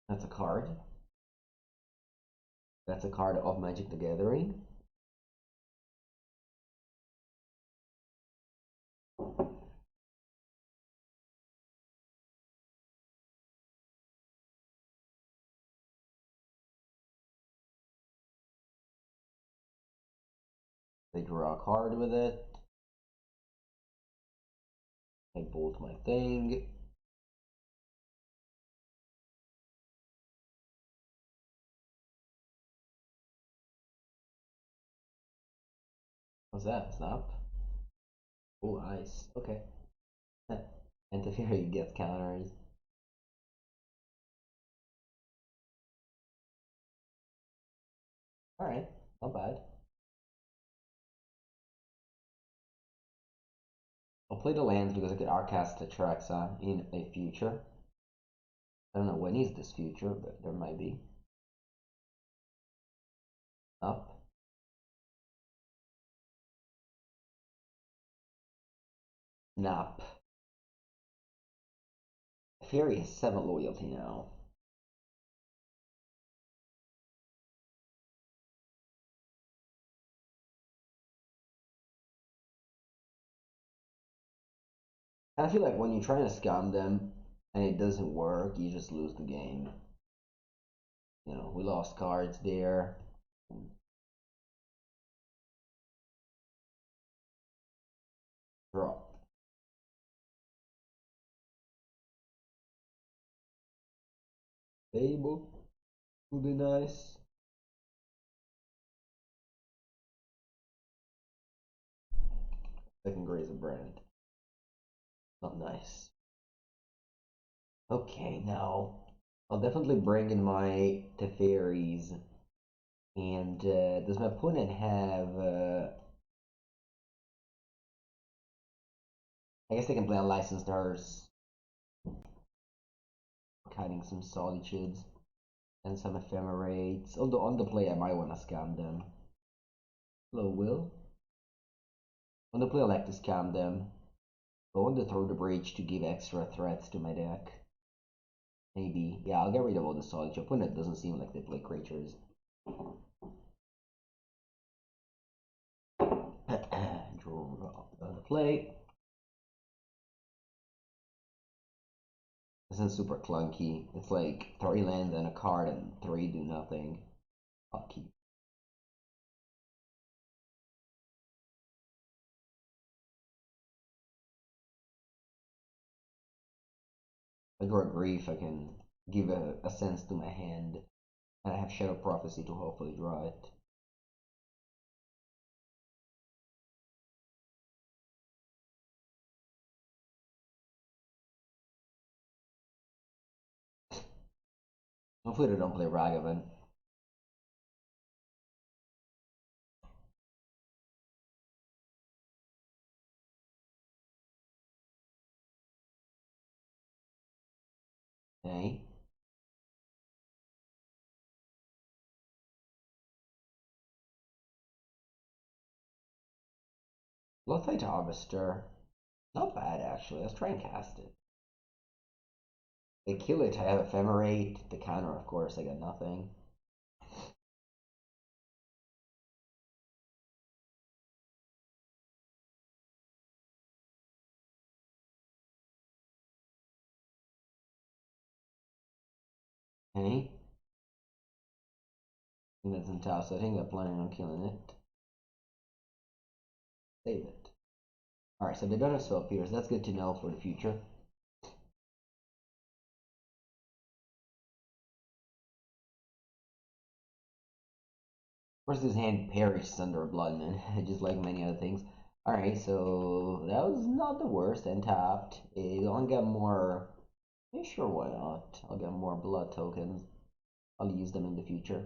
That's a card. That's a card of Magic the Gathering. They draw a card with it. I bolt my thing. What's that? Snap? Oh, ice. Okay. And Teferi gets counters. Alright, not bad. I'll play the lands because I could Arcast Atraxa in a future. I don't know when is this future, but there might be. Up. Snap. Fury has 7 loyalty now. I feel like when you're trying to scam them and it doesn't work, you just lose the game. You know, we lost cards there. Draw. Fable would be nice. Second Griselbrand. Not nice. Okay, now I'll definitely bring in my Teferis. And does my opponent have? I guess they can play on Licensed Nurse, cutting some Solitudes and some Ephemerates. Although on the play I might want to scam them. Hello, Will. On the play I like to scam them. I want to throw the bridge to give extra threats to my deck. Maybe. Yeah, I'll get rid of all the Solitude. Opponent doesn't seem like they play creatures. Draw on the play. This is super clunky. It's like 3 lands and a card and 3 do nothing. I'll keep. If I draw a Grief, I can give a sense to my hand. And I have Shadow Prophecy to hopefully draw it. Hopefully they don't play Ragavan. Okay. Bloodtithe Harvester. Not bad actually. Let's try and cast it. They kill it, I have Ephemerate. The counter, of course, I got nothing. Okay. And it's in top, so I think they're planning on killing it. Save it. Alright, so they don't have Spell Pierce. That's good to know for the future. Of course, this hand perishes under a Blood Moon, just like many other things. Alright, so that was not the worst. And tapped. I'll get more. Yeah, sure, why not? I'll get more blood tokens. I'll use them in the future.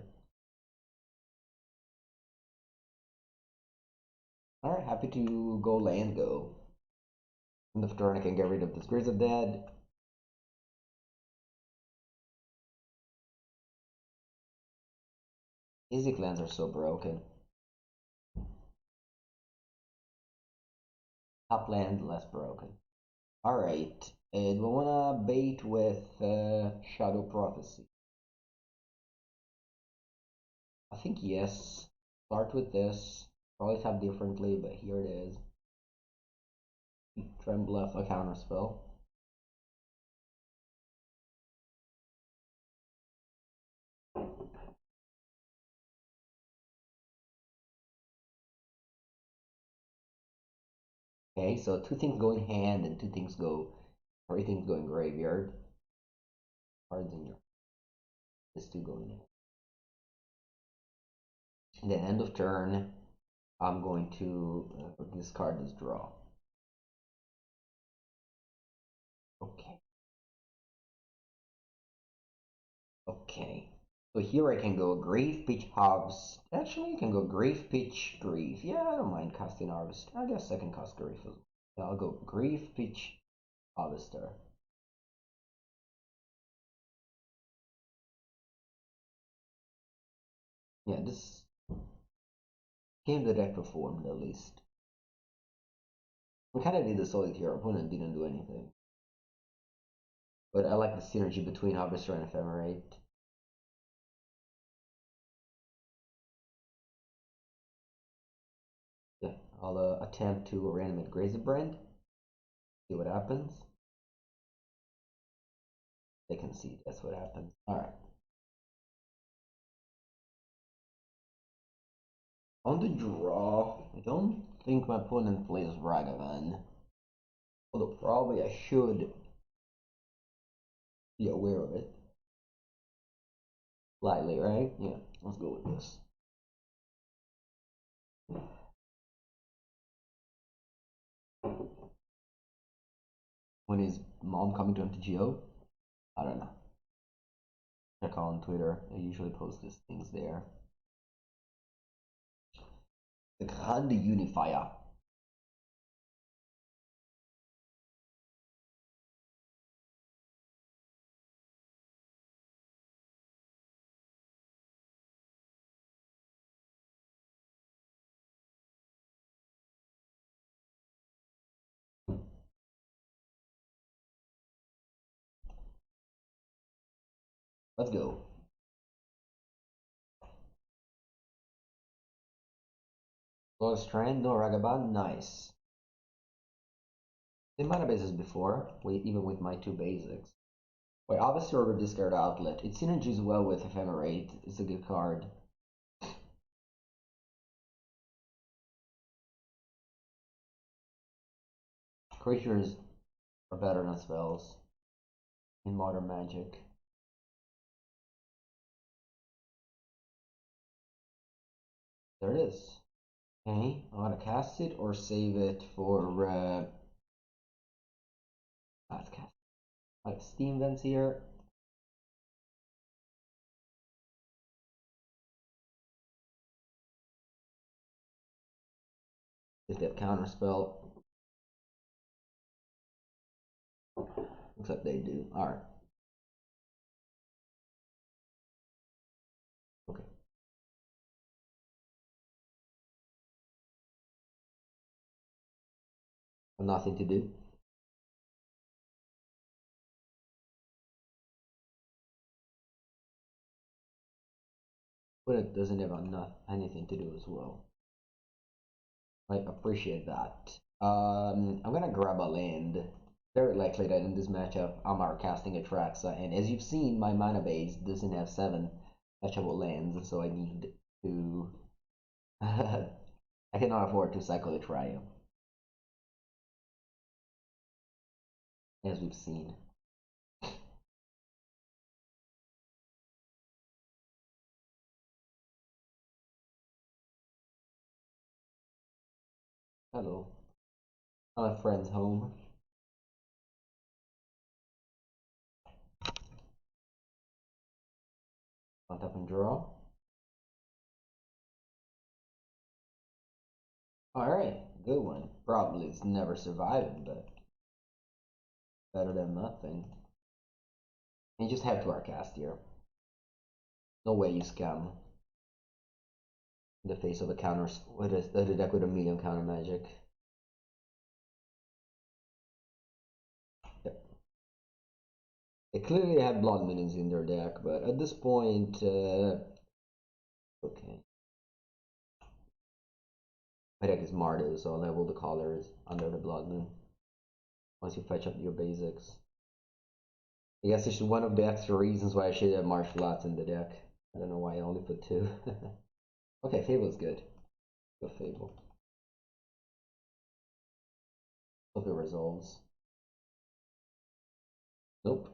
Alright, happy to go land go. End of turn, I can get rid of the Spirits of Dead. Easy clans are so broken. Top land, less broken. Alright, do I wanna bait with Shadow Prophecy? I think yes. Start with this. Probably tap differently, but here it is. Try and bluff a counter spell. Okay, so 2 things go in hand and 2 things go, 3 things go in graveyard. Cards in your, this 2 go in hand. And then end of turn, I'm going to discard this draw. Okay. Okay. So here I can go Grief, Pitch, Harvest. Actually, you can go Grief, Pitch, Grief. Yeah, I don't mind casting Harvest. I guess I can cast Grief as well. Yeah, I'll go Grief, Pitch, Harvester. Yeah, this game the deck performed at least. We kind of did the solid here. Our opponent didn't do anything. But I like the synergy between Harvester and Ephemerate. Yeah, I'll attempt to reanimate Griselbrand. See what happens. They can see that's what happens. Alright. On the draw, I don't think my opponent plays Ragavan. Although probably I should be aware of it. Slightly, right? Yeah, let's go with this. When is mom coming to MTGO? I don't know. Check on Twitter. I usually post these things there. The Grande Unifier. Let's go. Flooded Strand, no Ragavan, nice. In mana bases before, even with my two basics. Wait, obviously over discard outlet. It synergies well with Ephemerate. It's a good card. Creatures are better than spells in modern magic. There it is. Okay, I want to cast it or save it for let's cast. Like Steam Vents here. If they have counter spell. Looks like they do. Alright. Okay. Nothing to do. But it doesn't have enough anything to do as well. I appreciate that. I'm gonna grab a land. Very likely that in this matchup I'm casting Atraxa, and as you've seen, my mana base doesn't have 7 fetchable lands, so I need to. I cannot afford to cycle the Triome, as we've seen. Hello. My friend's home. On top and draw. Alright, good one. Probably it's never surviving, but better than nothing. And you just have to Arcast here. No way you scam in the face of a counter with a deck with a medium counter magic. Yep. They clearly had blood minions in their deck, but at this point, okay. My deck is Mardu, so I'll level the colors under the blood moon once you fetch up your basics. I guess it's one of the extra reasons why I should have Marsh Flats in the deck. I don't know why I only put 2. Okay, Fable is good. Go Fable. Hope it resolves. Nope.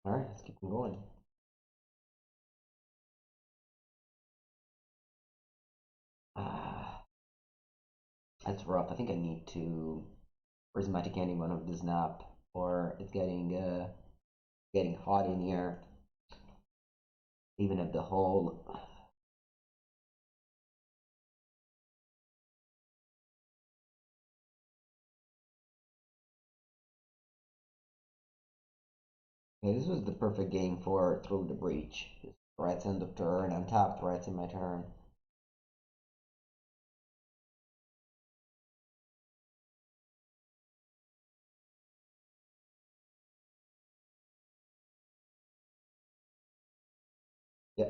Alright, let's keep going. Ah, that's rough. I think I need to Prismatic Ending one of this nap, or it's getting hot in here. Even at the hole. Yeah, this was the perfect game for Through the Breach. Threats end of turn, untap threats in my turn. Yeah.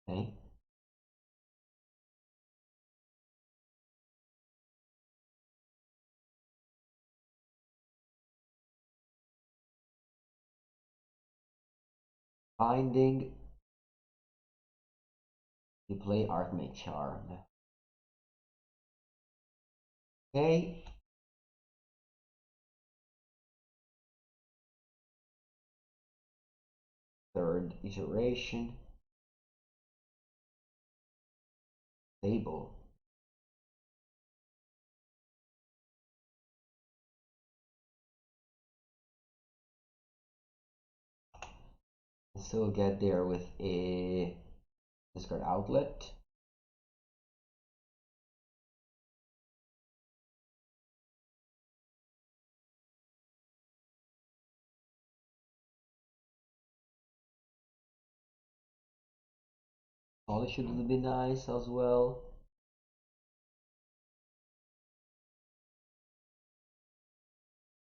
Okay. Binding. You play Archmage Charm. Okay. Third iteration. Fable. Still get there with a discard outlet. Solitude would be nice as well.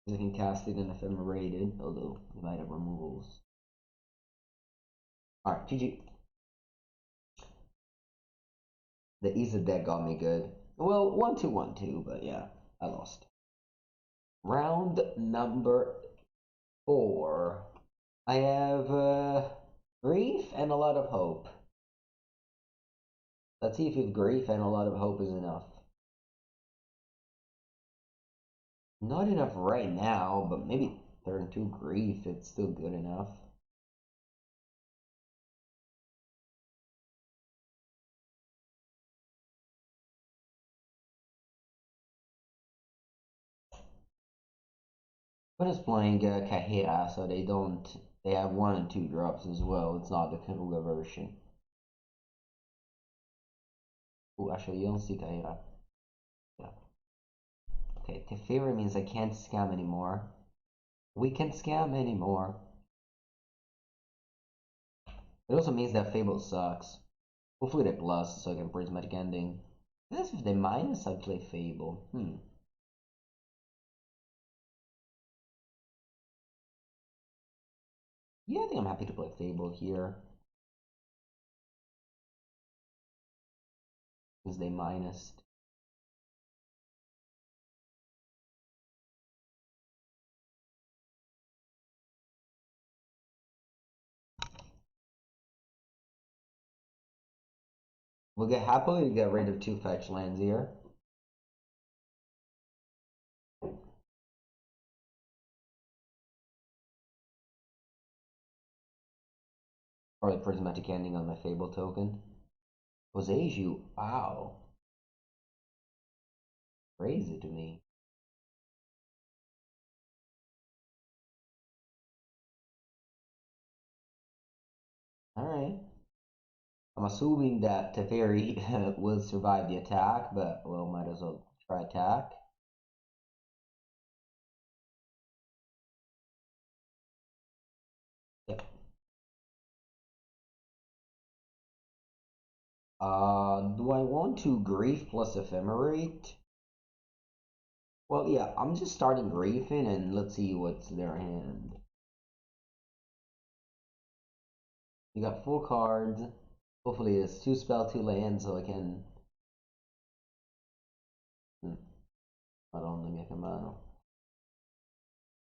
You can cast it and Ephemerated, although you might have removals. Alright, GG. The Easy deck got me good. Well, 1-2, 1-2, but yeah, I lost. Round number 4. I have grief and a lot of hope. Let's see if grief and a lot of hope is enough. Not enough right now, but maybe turn 2 grief, it's still good enough. But it's playing Kahira, so they have 1 and 2 drops as well. It's not the Karuga version. Oh, actually, you don't see Kahira. Yeah. Okay, Teferi means I can't scam anymore. We can't scam anymore. It also means that Fable sucks. Hopefully they plus, so I can Prismatic Ending. I guess if they minus, I'd play Fable. Yeah, I think I'm happy to play Fable here. Because they minused. We'll happily get rid of 2 fetch lands here. Or the Prismatic Ending on my Fable token. Oseju, wow. Crazy to me. Alright. I'm assuming that Teferi will survive the attack, but well, might as well try attack. Yep. Do I want to Grief plus Ephemerate? Well, yeah, I'm just starting Griefing and let's see what's their hand. You got 4 cards. Hopefully it's 2 spell, 2 lands, so I can... Madonna mia che mano.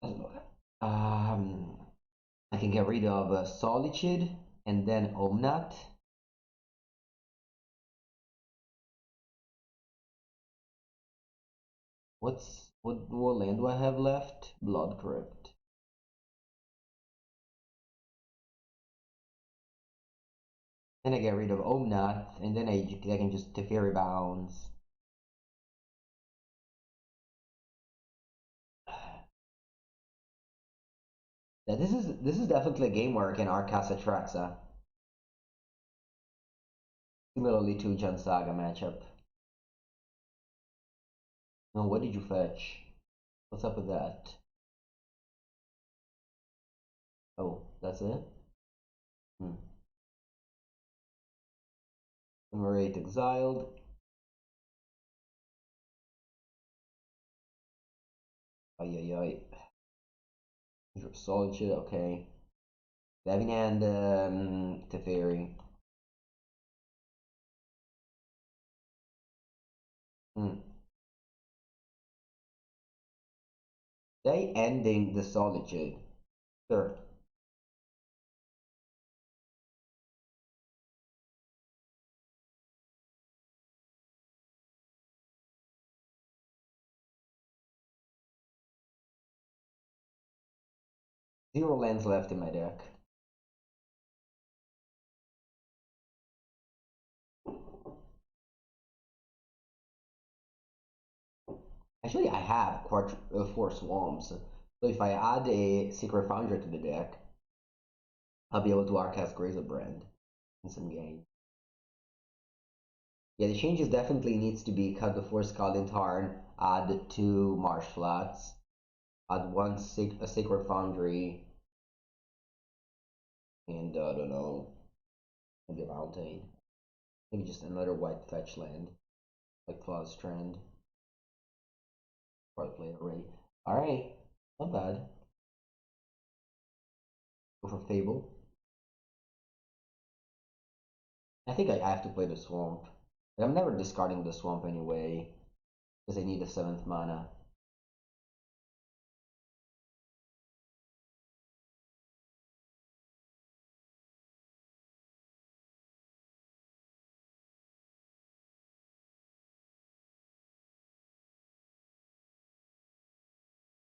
Allora, I can get rid of Solitude and then Omnat. What land do I have left? Blood Crypt. Then I get rid of Omnath, and then I can just Teferi bounce. Yeah, this is definitely a game where I can Goryo-Atraxa. Similarly to Jan Saga matchup. No, what did you fetch? What's up with that? Oh, that's it? Hmm. Ephemerate exiled. ay, ay. Solitude, okay. Diving Hand, Teferi. Hmm. They ending the Solitude. Sure. Zero lands left in my deck. Actually, I have four Swarms. So if I add a Secret Foundry to the deck, I'll be able to Arcast Griselbrand in some game. Yeah, the changes definitely needs to be cut before Scalding Tarn, add two Marsh Flats, add a Secret Foundry, and I don't know, maybe a Mountain. Maybe just another white fetch land, like Flooded Strand. Probably played already. Alright, not bad. Go for Fable. I think I have to play the Swamp. I'm never discarding the Swamp anyway, because I need a 7th mana.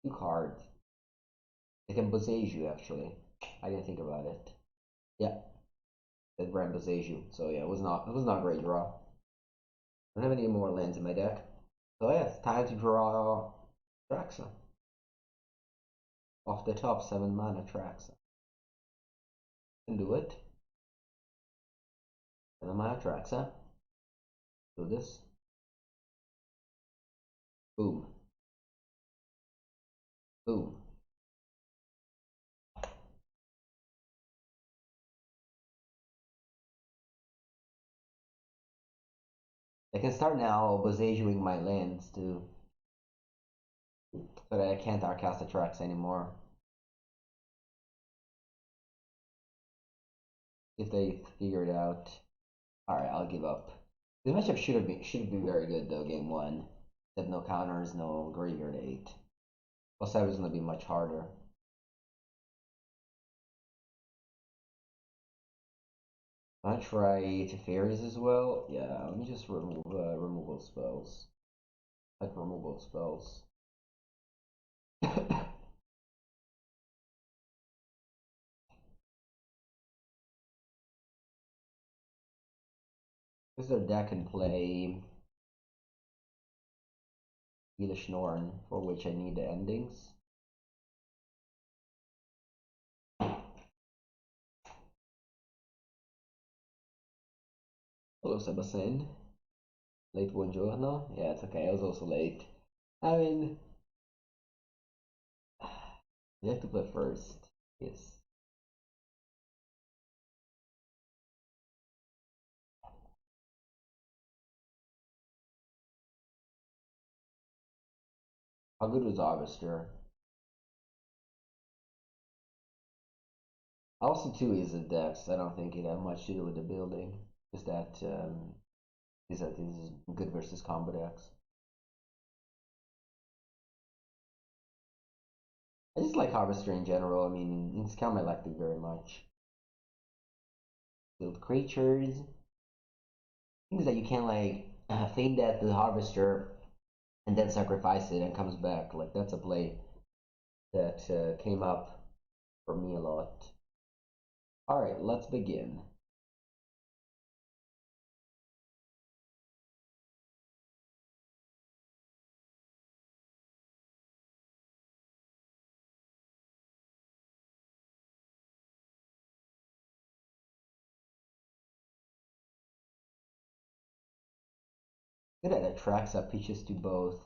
Two cards. I can Bosage you actually. I didn't think about it. Yeah, that Brand Bosage you. So yeah, it was not a great draw. I don't have any more lands in my deck. So yeah, it's time to draw Traxa. Off the top, 7 mana Traxa. Can do it. 7 mana Traxa. Do this. Boom. Boom. I can start now Bosageing my lands too. But I can't Arcast the Traxa anymore. If they figure it out. Alright, I'll give up. This matchup should have been very good though, game one. They have no counters, no graveyard 8. Plus that was gonna be much harder. I'm gonna try Teferis as well. Yeah, let me just remove removal spells. Like removal spells. Because their deck can play Elish Norn, for which I need the endings. Hello, Sebastian. Late buongiorno? Yeah, it's okay. I was also late. I mean, you have to play first. Yes. How good was Harvester? Also, too, is a dex. I don't think it had much to do with the building. Just that this is good versus combo decks. I just like Harvester in general. I mean, in Scam I liked it very much. Build creatures. Things that you can like feign death to the Harvester and then sacrifice it and comes back. Like that's a play that came up for me a lot. All right, let's begin. Good at Atraxa pitches to both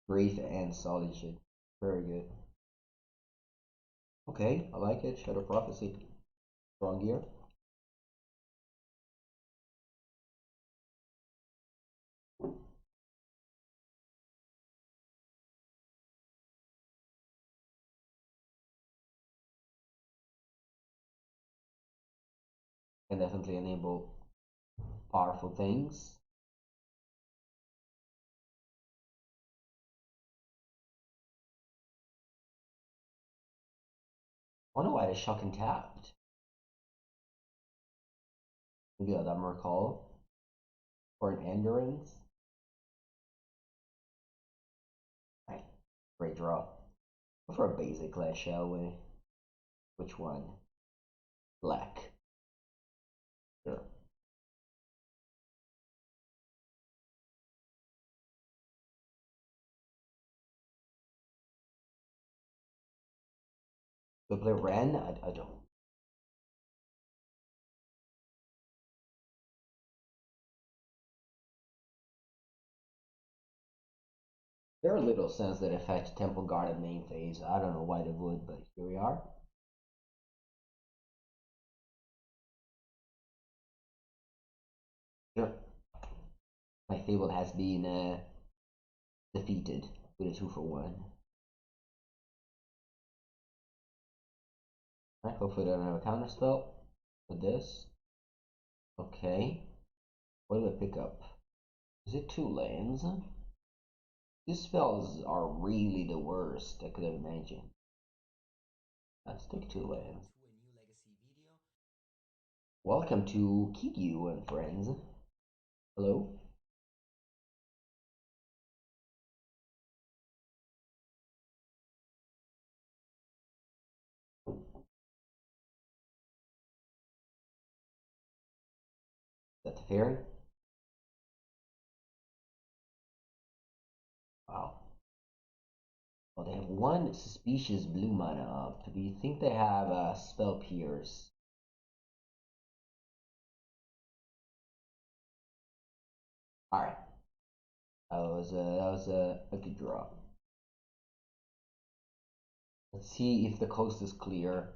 Grief and Solitude. Very good. Okay, I like it. Shadow Prophecy. Strong gear. Can definitely enable powerful things. I wonder why the shocking tapped. Maybe a dumb recall or an endurance. Right, great draw. Go for a basic clash, shall we? Which one? Black. Sure. We play Ren? I don't. There are little sense that it fetch Temple Guard at main phase. I don't know why they would, but here we are. Sure. My Fable has been defeated with a 2-for-1. Alright, hopefully they don't have a counter spell with this. Okay. What do I pick up? Is it 2 lands? These spells are really the worst I could have imagined. Let's take 2 lands. Welcome to Kigyu and friends. Hello? That Teferi? Wow. Well, they have one suspicious blue mana up. Do you think they have a spell pierce? Alright. That was a good draw. Let's see if the coast is clear.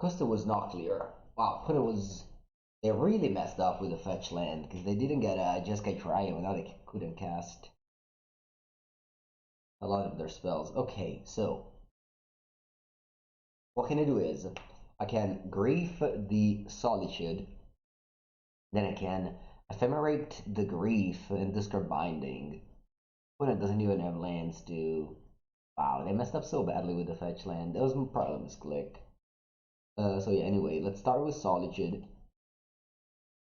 Costa was not clear. Wow, but it was. They really messed up with the fetch land because they didn't get a Jeskai Triome, now they couldn't cast a lot of their spells. Okay, so what can I do is I can grief the Solitude, then I can ephemerate the grief and discard binding. When it doesn't even have lands to. Wow, they messed up so badly with the fetch land. That was probably a misclick. So yeah, anyway, let's start with Solitude.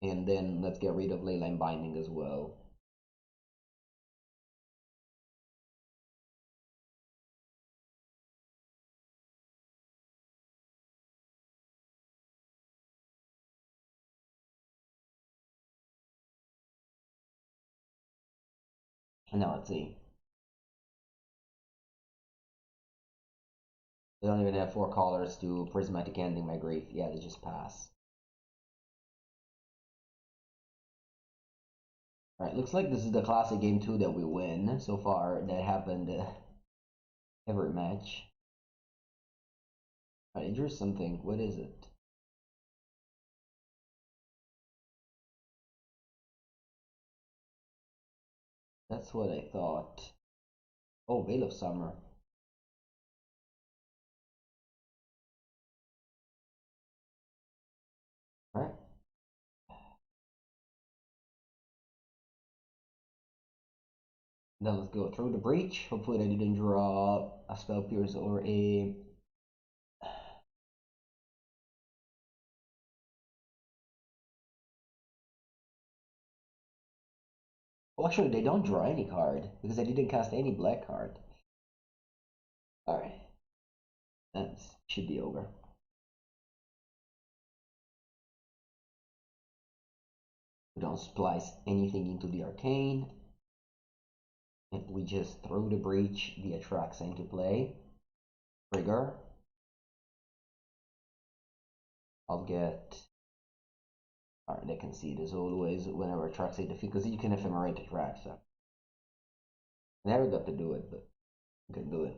And then let's get rid of Leyline Binding as well. And now let's see. They don't even have 4 colors to Prismatic Ending my grief. Yeah, they just pass. Alright, looks like this is the classic game 2 that we win so far. That happened every match. I drew something. What is it? That's what I thought. Oh, Veil of Summer. Alright. Then let's go through the breach. Hopefully I didn't draw a Spell Pierce or a... Oh, actually, they don't draw any card because I didn't cast any black card. Alright. That should be over. We don't splice anything into the arcane. And we just throw the breach, the Atraxa into play. Trigger. I'll get. Alright, they can see it as always whenever Atraxa defeat, because you can ephemerate Atraxa. I never got to do it, but you can do it.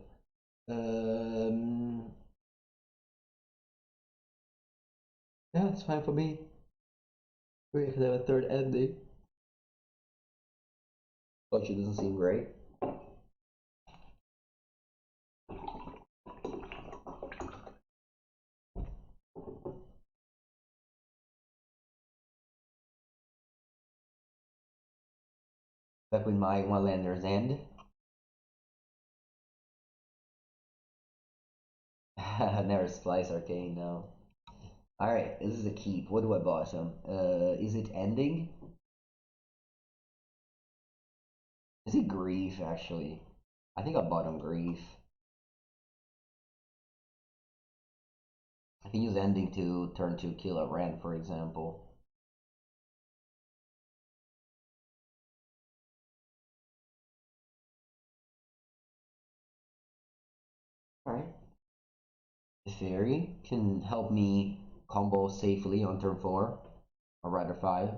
Yeah, it's fine for me. We can have a third ending. But she doesn't seem great. Back with my one lander's end. Never Splice Arcane, no. Alright, this is a keep. What do I bottom? Is it ending? Is it grief, actually? I think I bottom grief. I can use ending to turn to kill a Rand, for example. Alright. Teferi can help me combo safely on turn 4, or rather 5.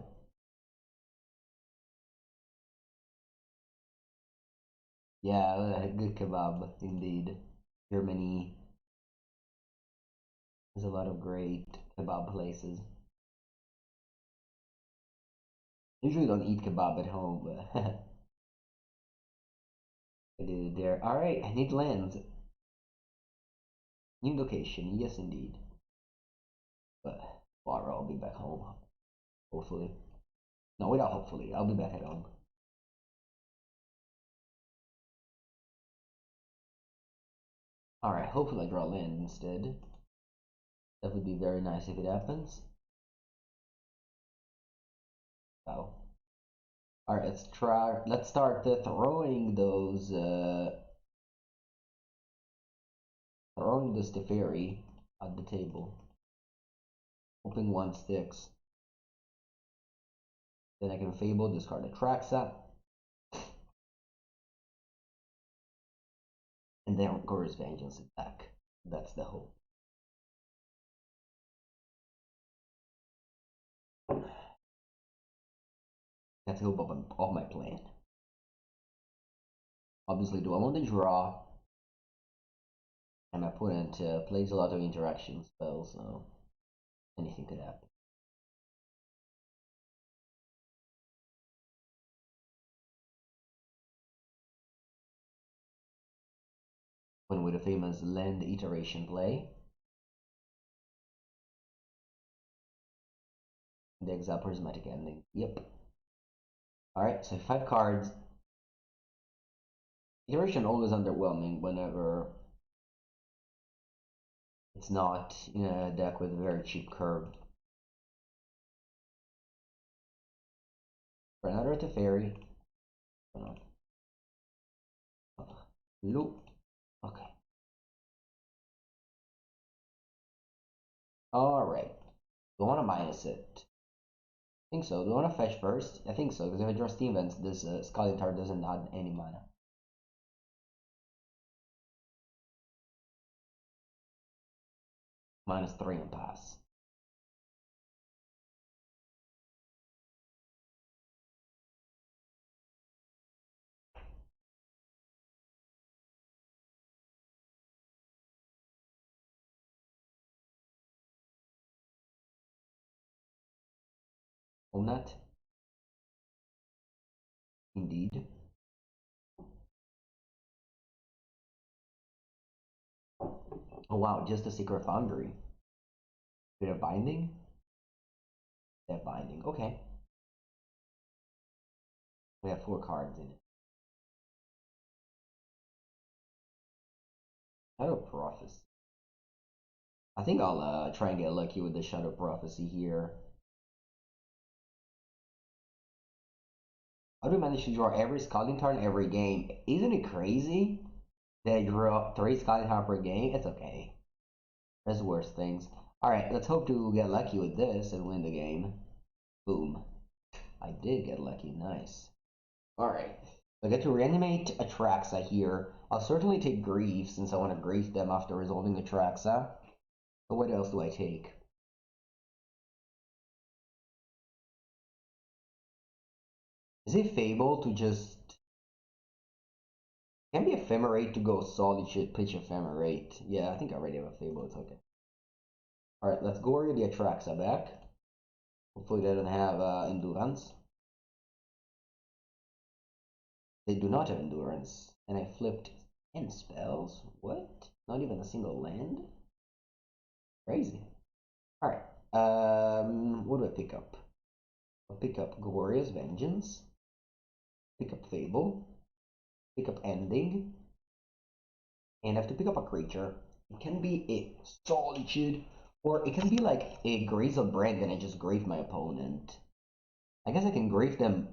Yeah, good kebab, indeed. Germany has a lot of great kebab places. Usually don't eat kebab at home, but I did it there. Alright, I need lands. New location, yes indeed. But tomorrow I'll be back home. Hopefully. No, without hopefully. I'll be back at home. Alright, hopefully I draw land instead. That would be very nice if it happens. Oh. Alright, let's start throwing those throwing this Teferi at the table. Hoping one sticks. Then I can Fable, discard Atraxa. And then Goryo Vengeance attack. That's the hope. That's the hope of my plan. Obviously, do I want to draw? And my opponent plays a lot of interaction spells, so anything could happen. When with a famous land iteration play, the exile Prismatic Ending. Yep. Alright, so 5 cards. Iteration always underwhelming whenever it's not in a deck with a very cheap curve. For another Teferi. Loop. Okay. Alright. Do I want to minus it? I think so. Do I want to fetch first? I think so, because if I draw Steam Vents, this Scalding Tarn doesn't add any mana. -3 and pass. Omnat? Indeed. Oh wow, just a Secret Foundry. Bit of Binding? That Binding, okay. We have 4 cards in it. Shadow Prophecy. I think I'll try and get lucky with the Shadow Prophecy here. How do we manage to draw every Scalding Tarn every game? Isn't it crazy that I draw 3 Scalding Tarn per game? It's okay. There's worse things. Alright, let's hope to get lucky with this and win the game. Boom. I did get lucky, nice. Alright, I get to reanimate Atraxa here. I'll certainly take Grief since I want to grief them after resolving Atraxa. But what else do I take? Is it Fable to just... Can be Ephemerate to go Solitude, pitch Ephemerate. Yeah, I think I already have a Fable, it's okay. Alright, let's Goryo the Atraxa back. Hopefully they don't have Endurance. They do not have Endurance. And I flipped 10 spells? What? Not even a single land? Crazy. Alright, what do I pick up? I'll pick up Goryo's Vengeance. pick up Fable, pick up Ending, and I have to pick up a creature. It can be a Solitude, or it can be like a Griselbrand and I just grave my opponent. I guess I can grave them.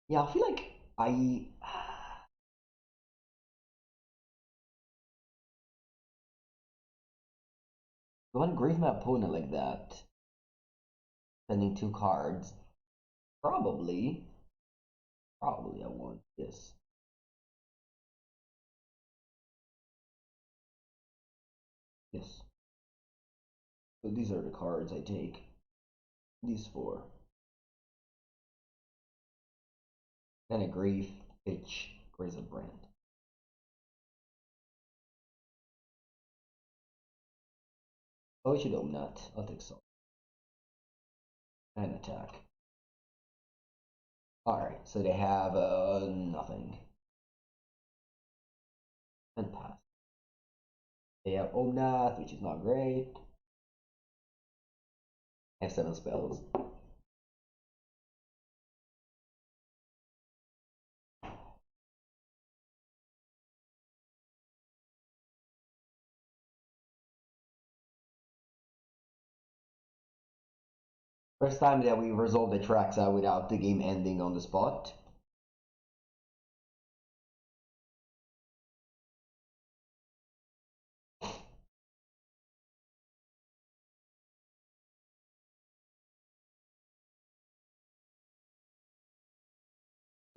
Yeah, I feel like I want to grave my opponent like that, sending 2 cards. Probably, probably I want this. Yes. So these are the cards I take. These 4. Then a grief, pitch, Griselbrand. Oh, you don't not. I'll take some. And attack. Alright, so they have nothing. And pass. They have Omnath, which is not great. I have 7 spells. First time that we resolved the Atraxa without the game ending on the spot.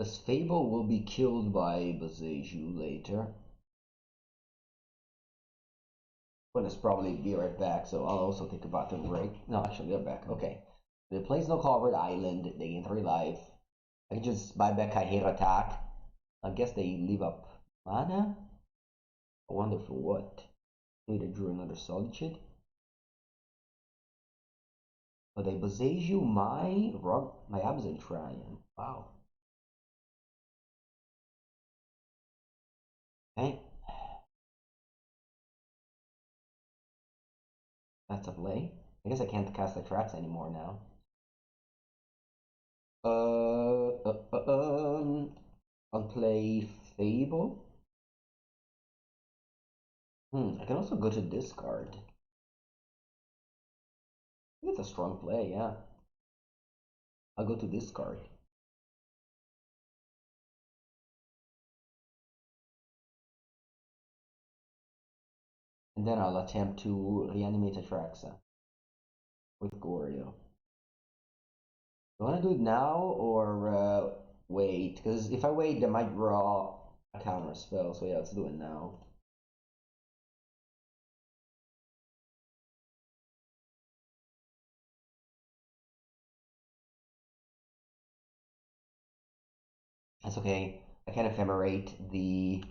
This Fable will be killed by Boseiju later. Gonna probably be right back, so I'll also take a bathroom break. No, actually, they're back. Okay. They plays no covered island. They gain 3 life. I can just buy back Kaihira attack. I guess they leave up mana? I wonder for what. Maybe they drew another Solitude. But they Boseiju my Absent Triome. Wow. Okay. That's a play. I guess I can't cast the tracks anymore now. I'll play Fable. I can also go to discard. I think it's a strong play, yeah. I'll go to discard. And then I'll attempt to reanimate Atraxa with Goryo. Do I want to do it now or wait? Because if I wait, they might draw a counter spell. So yeah, let's do it now. That's okay. I can ephemerate the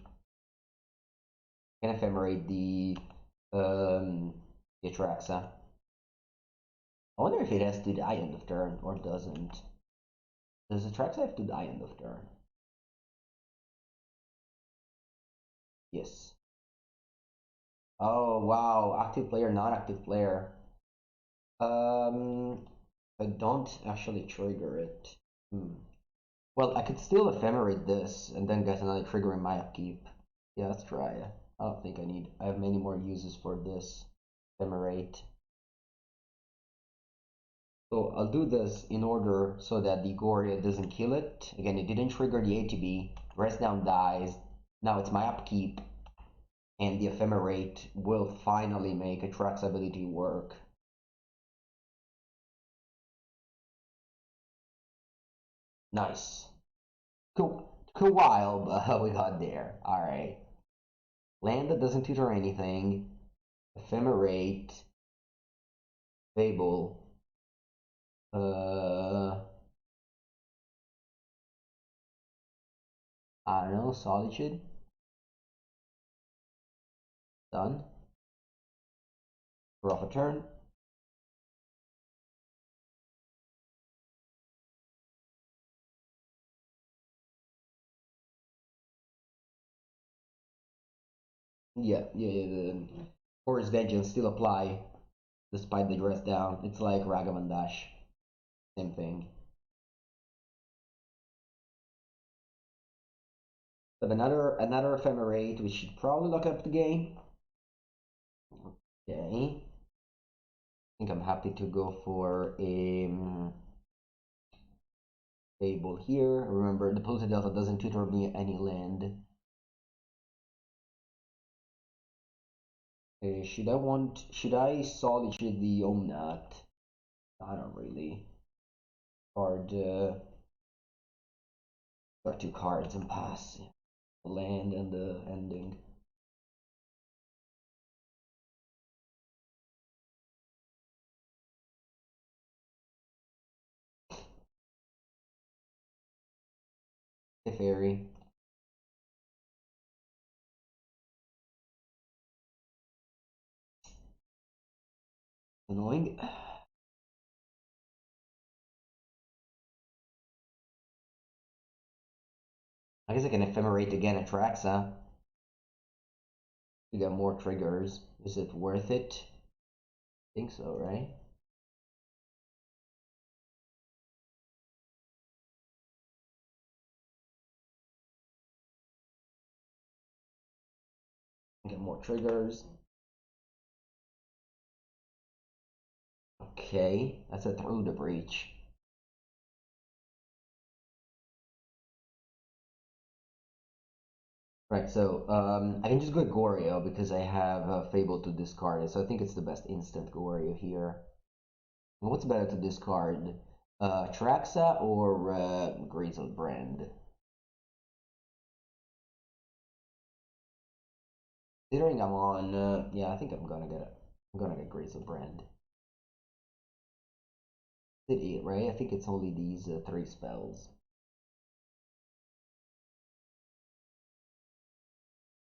Atraxa. I wonder if it has to die end of turn or doesn't. Does Atraxa have to die end of turn? Yes. Oh wow, active player, non-active player. I don't actually trigger it. Well, I could still ephemerate this and then get another trigger in my upkeep. Yeah, let's try it. I don't think I have many more uses for this ephemerate. So I'll do this in order so that the Goryo doesn't kill it. Again, it didn't trigger the ATB. Rest down dies. Now it's my upkeep. And the Ephemerate will finally make Atrax's ability work. Nice. Took a while, but we got there. Alright. Land that doesn't tutor anything. Ephemerate. Fable. I don't know, Solitude. Done. Draw off a turn. Yeah. The Goryo Vengeance still apply. despite the dress down. It's like Ragavan Dash. Same thing. So another Ephemerate, we should probably look up the game. Okay. I think I'm happy to go for a Fable here. Remember, the Polluted Delta doesn't tutor me any land. Should I Solitude the Omnath? I don't really. Card, got two cards and pass. The land and the ending. Teferi. Annoying. I guess I can Ephemerate again Atraxa to get more triggers. Is it worth it? I think so, right? Get more triggers. Okay, that's a through the breach. Right, so I can just go Goryo because I have Fable to discard it, so I think it's the best instant Goryo here. And what's better to discard? Traxa or Griselbrand? Considering I'm on, yeah, I think I'm gonna get it. I'm gonna get Griselbrand. Is it right? I think it's only these three spells.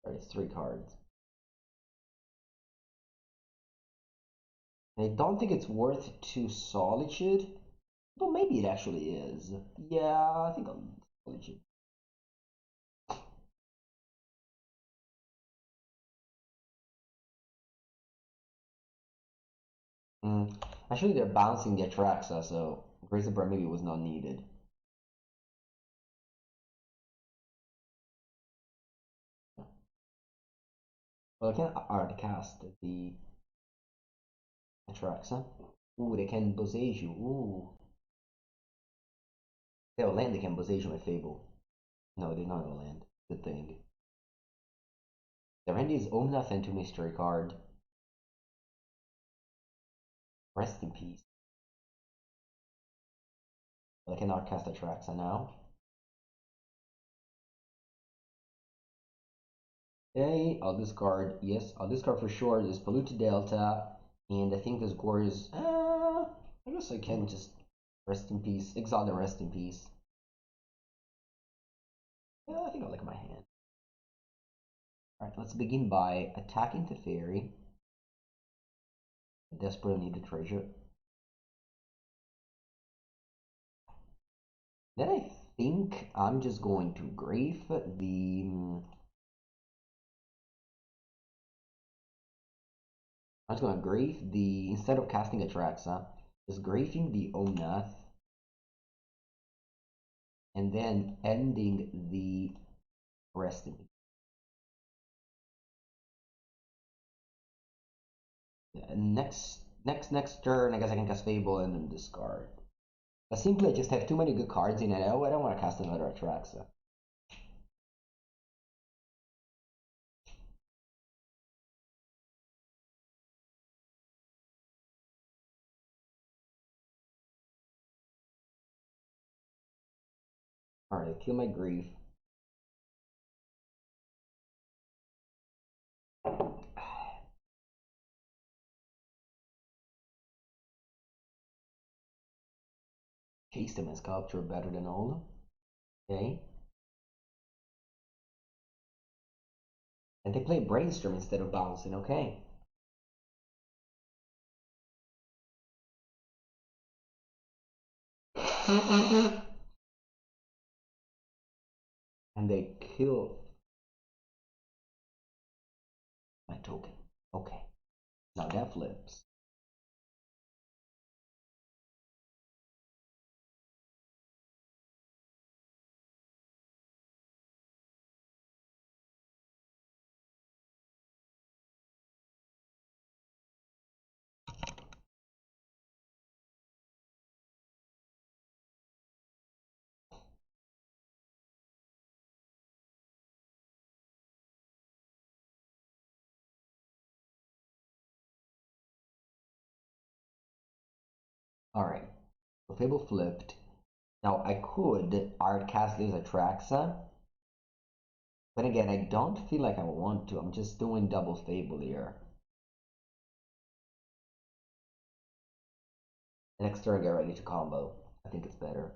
Right, it's three cards. I don't think it's worth two Solitude, but maybe it actually is. Yeah, I think I'll Solitude. Actually, they're bouncing the Atraxa, so Griselbrand maybe was not needed. Well, I can cast the Atraxa. Ooh, they can Boseiju. Ooh. They have a land they can Boseiju my Fable. No, they don't have a land. Good thing. Their hand is Omnath and two mystery card. Rest in peace. Well, I cannot cast Atraxa now. Okay, I'll discard. Yes, I'll discard for sure this Polluted Delta. And I think this Goryo's. I guess I can just rest in peace. Exile the rest in peace. Yeah, I think I like my hand. Alright, let's begin by attacking Teferi. I desperately need the treasure. Then I think I'm just going to Grave the. I'm just going to Grave the. Instead of casting Atraxa, just Graving the Omnath. And then ending the rest in peace. Next turn, I guess I can cast Fable and then discard. But simply, I just have too many good cards in it. Oh, I don't want to cast another Atraxa. Alright, kill my Grief. Chase them and Sculpture better than all. Okay. And they play Brainstorm instead of bouncing. Okay. And they kill my token. Okay. Now that flips. Alright, so Fable flipped. Now I could art cast this Atraxa, but again, I don't feel like I want to. I'm just doing double Fable here. Next turn, get ready to combo. I think it's better.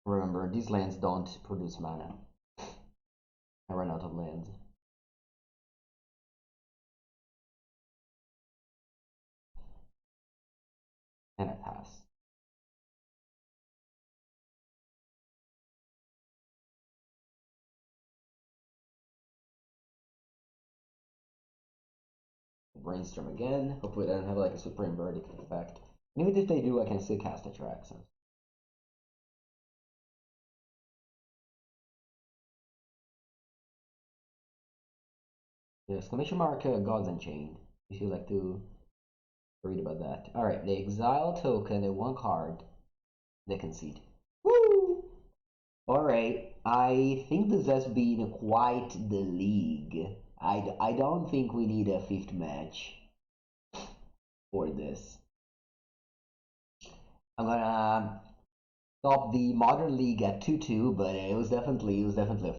Remember, these lands don't produce mana. I run out of lands. And I pass. Brainstorm again. Hopefully they don't have like a Supreme Verdict effect. And even if they do, I can still cast Atraxa. The exclamation mark Gods Unchained. If you like to read about that. Alright, the exile token and one card. They concede. Woo! Alright, I think this has been quite the league. I don't think we need a fifth match for this. I'm gonna stop the modern league at 2-2, but it was definitely a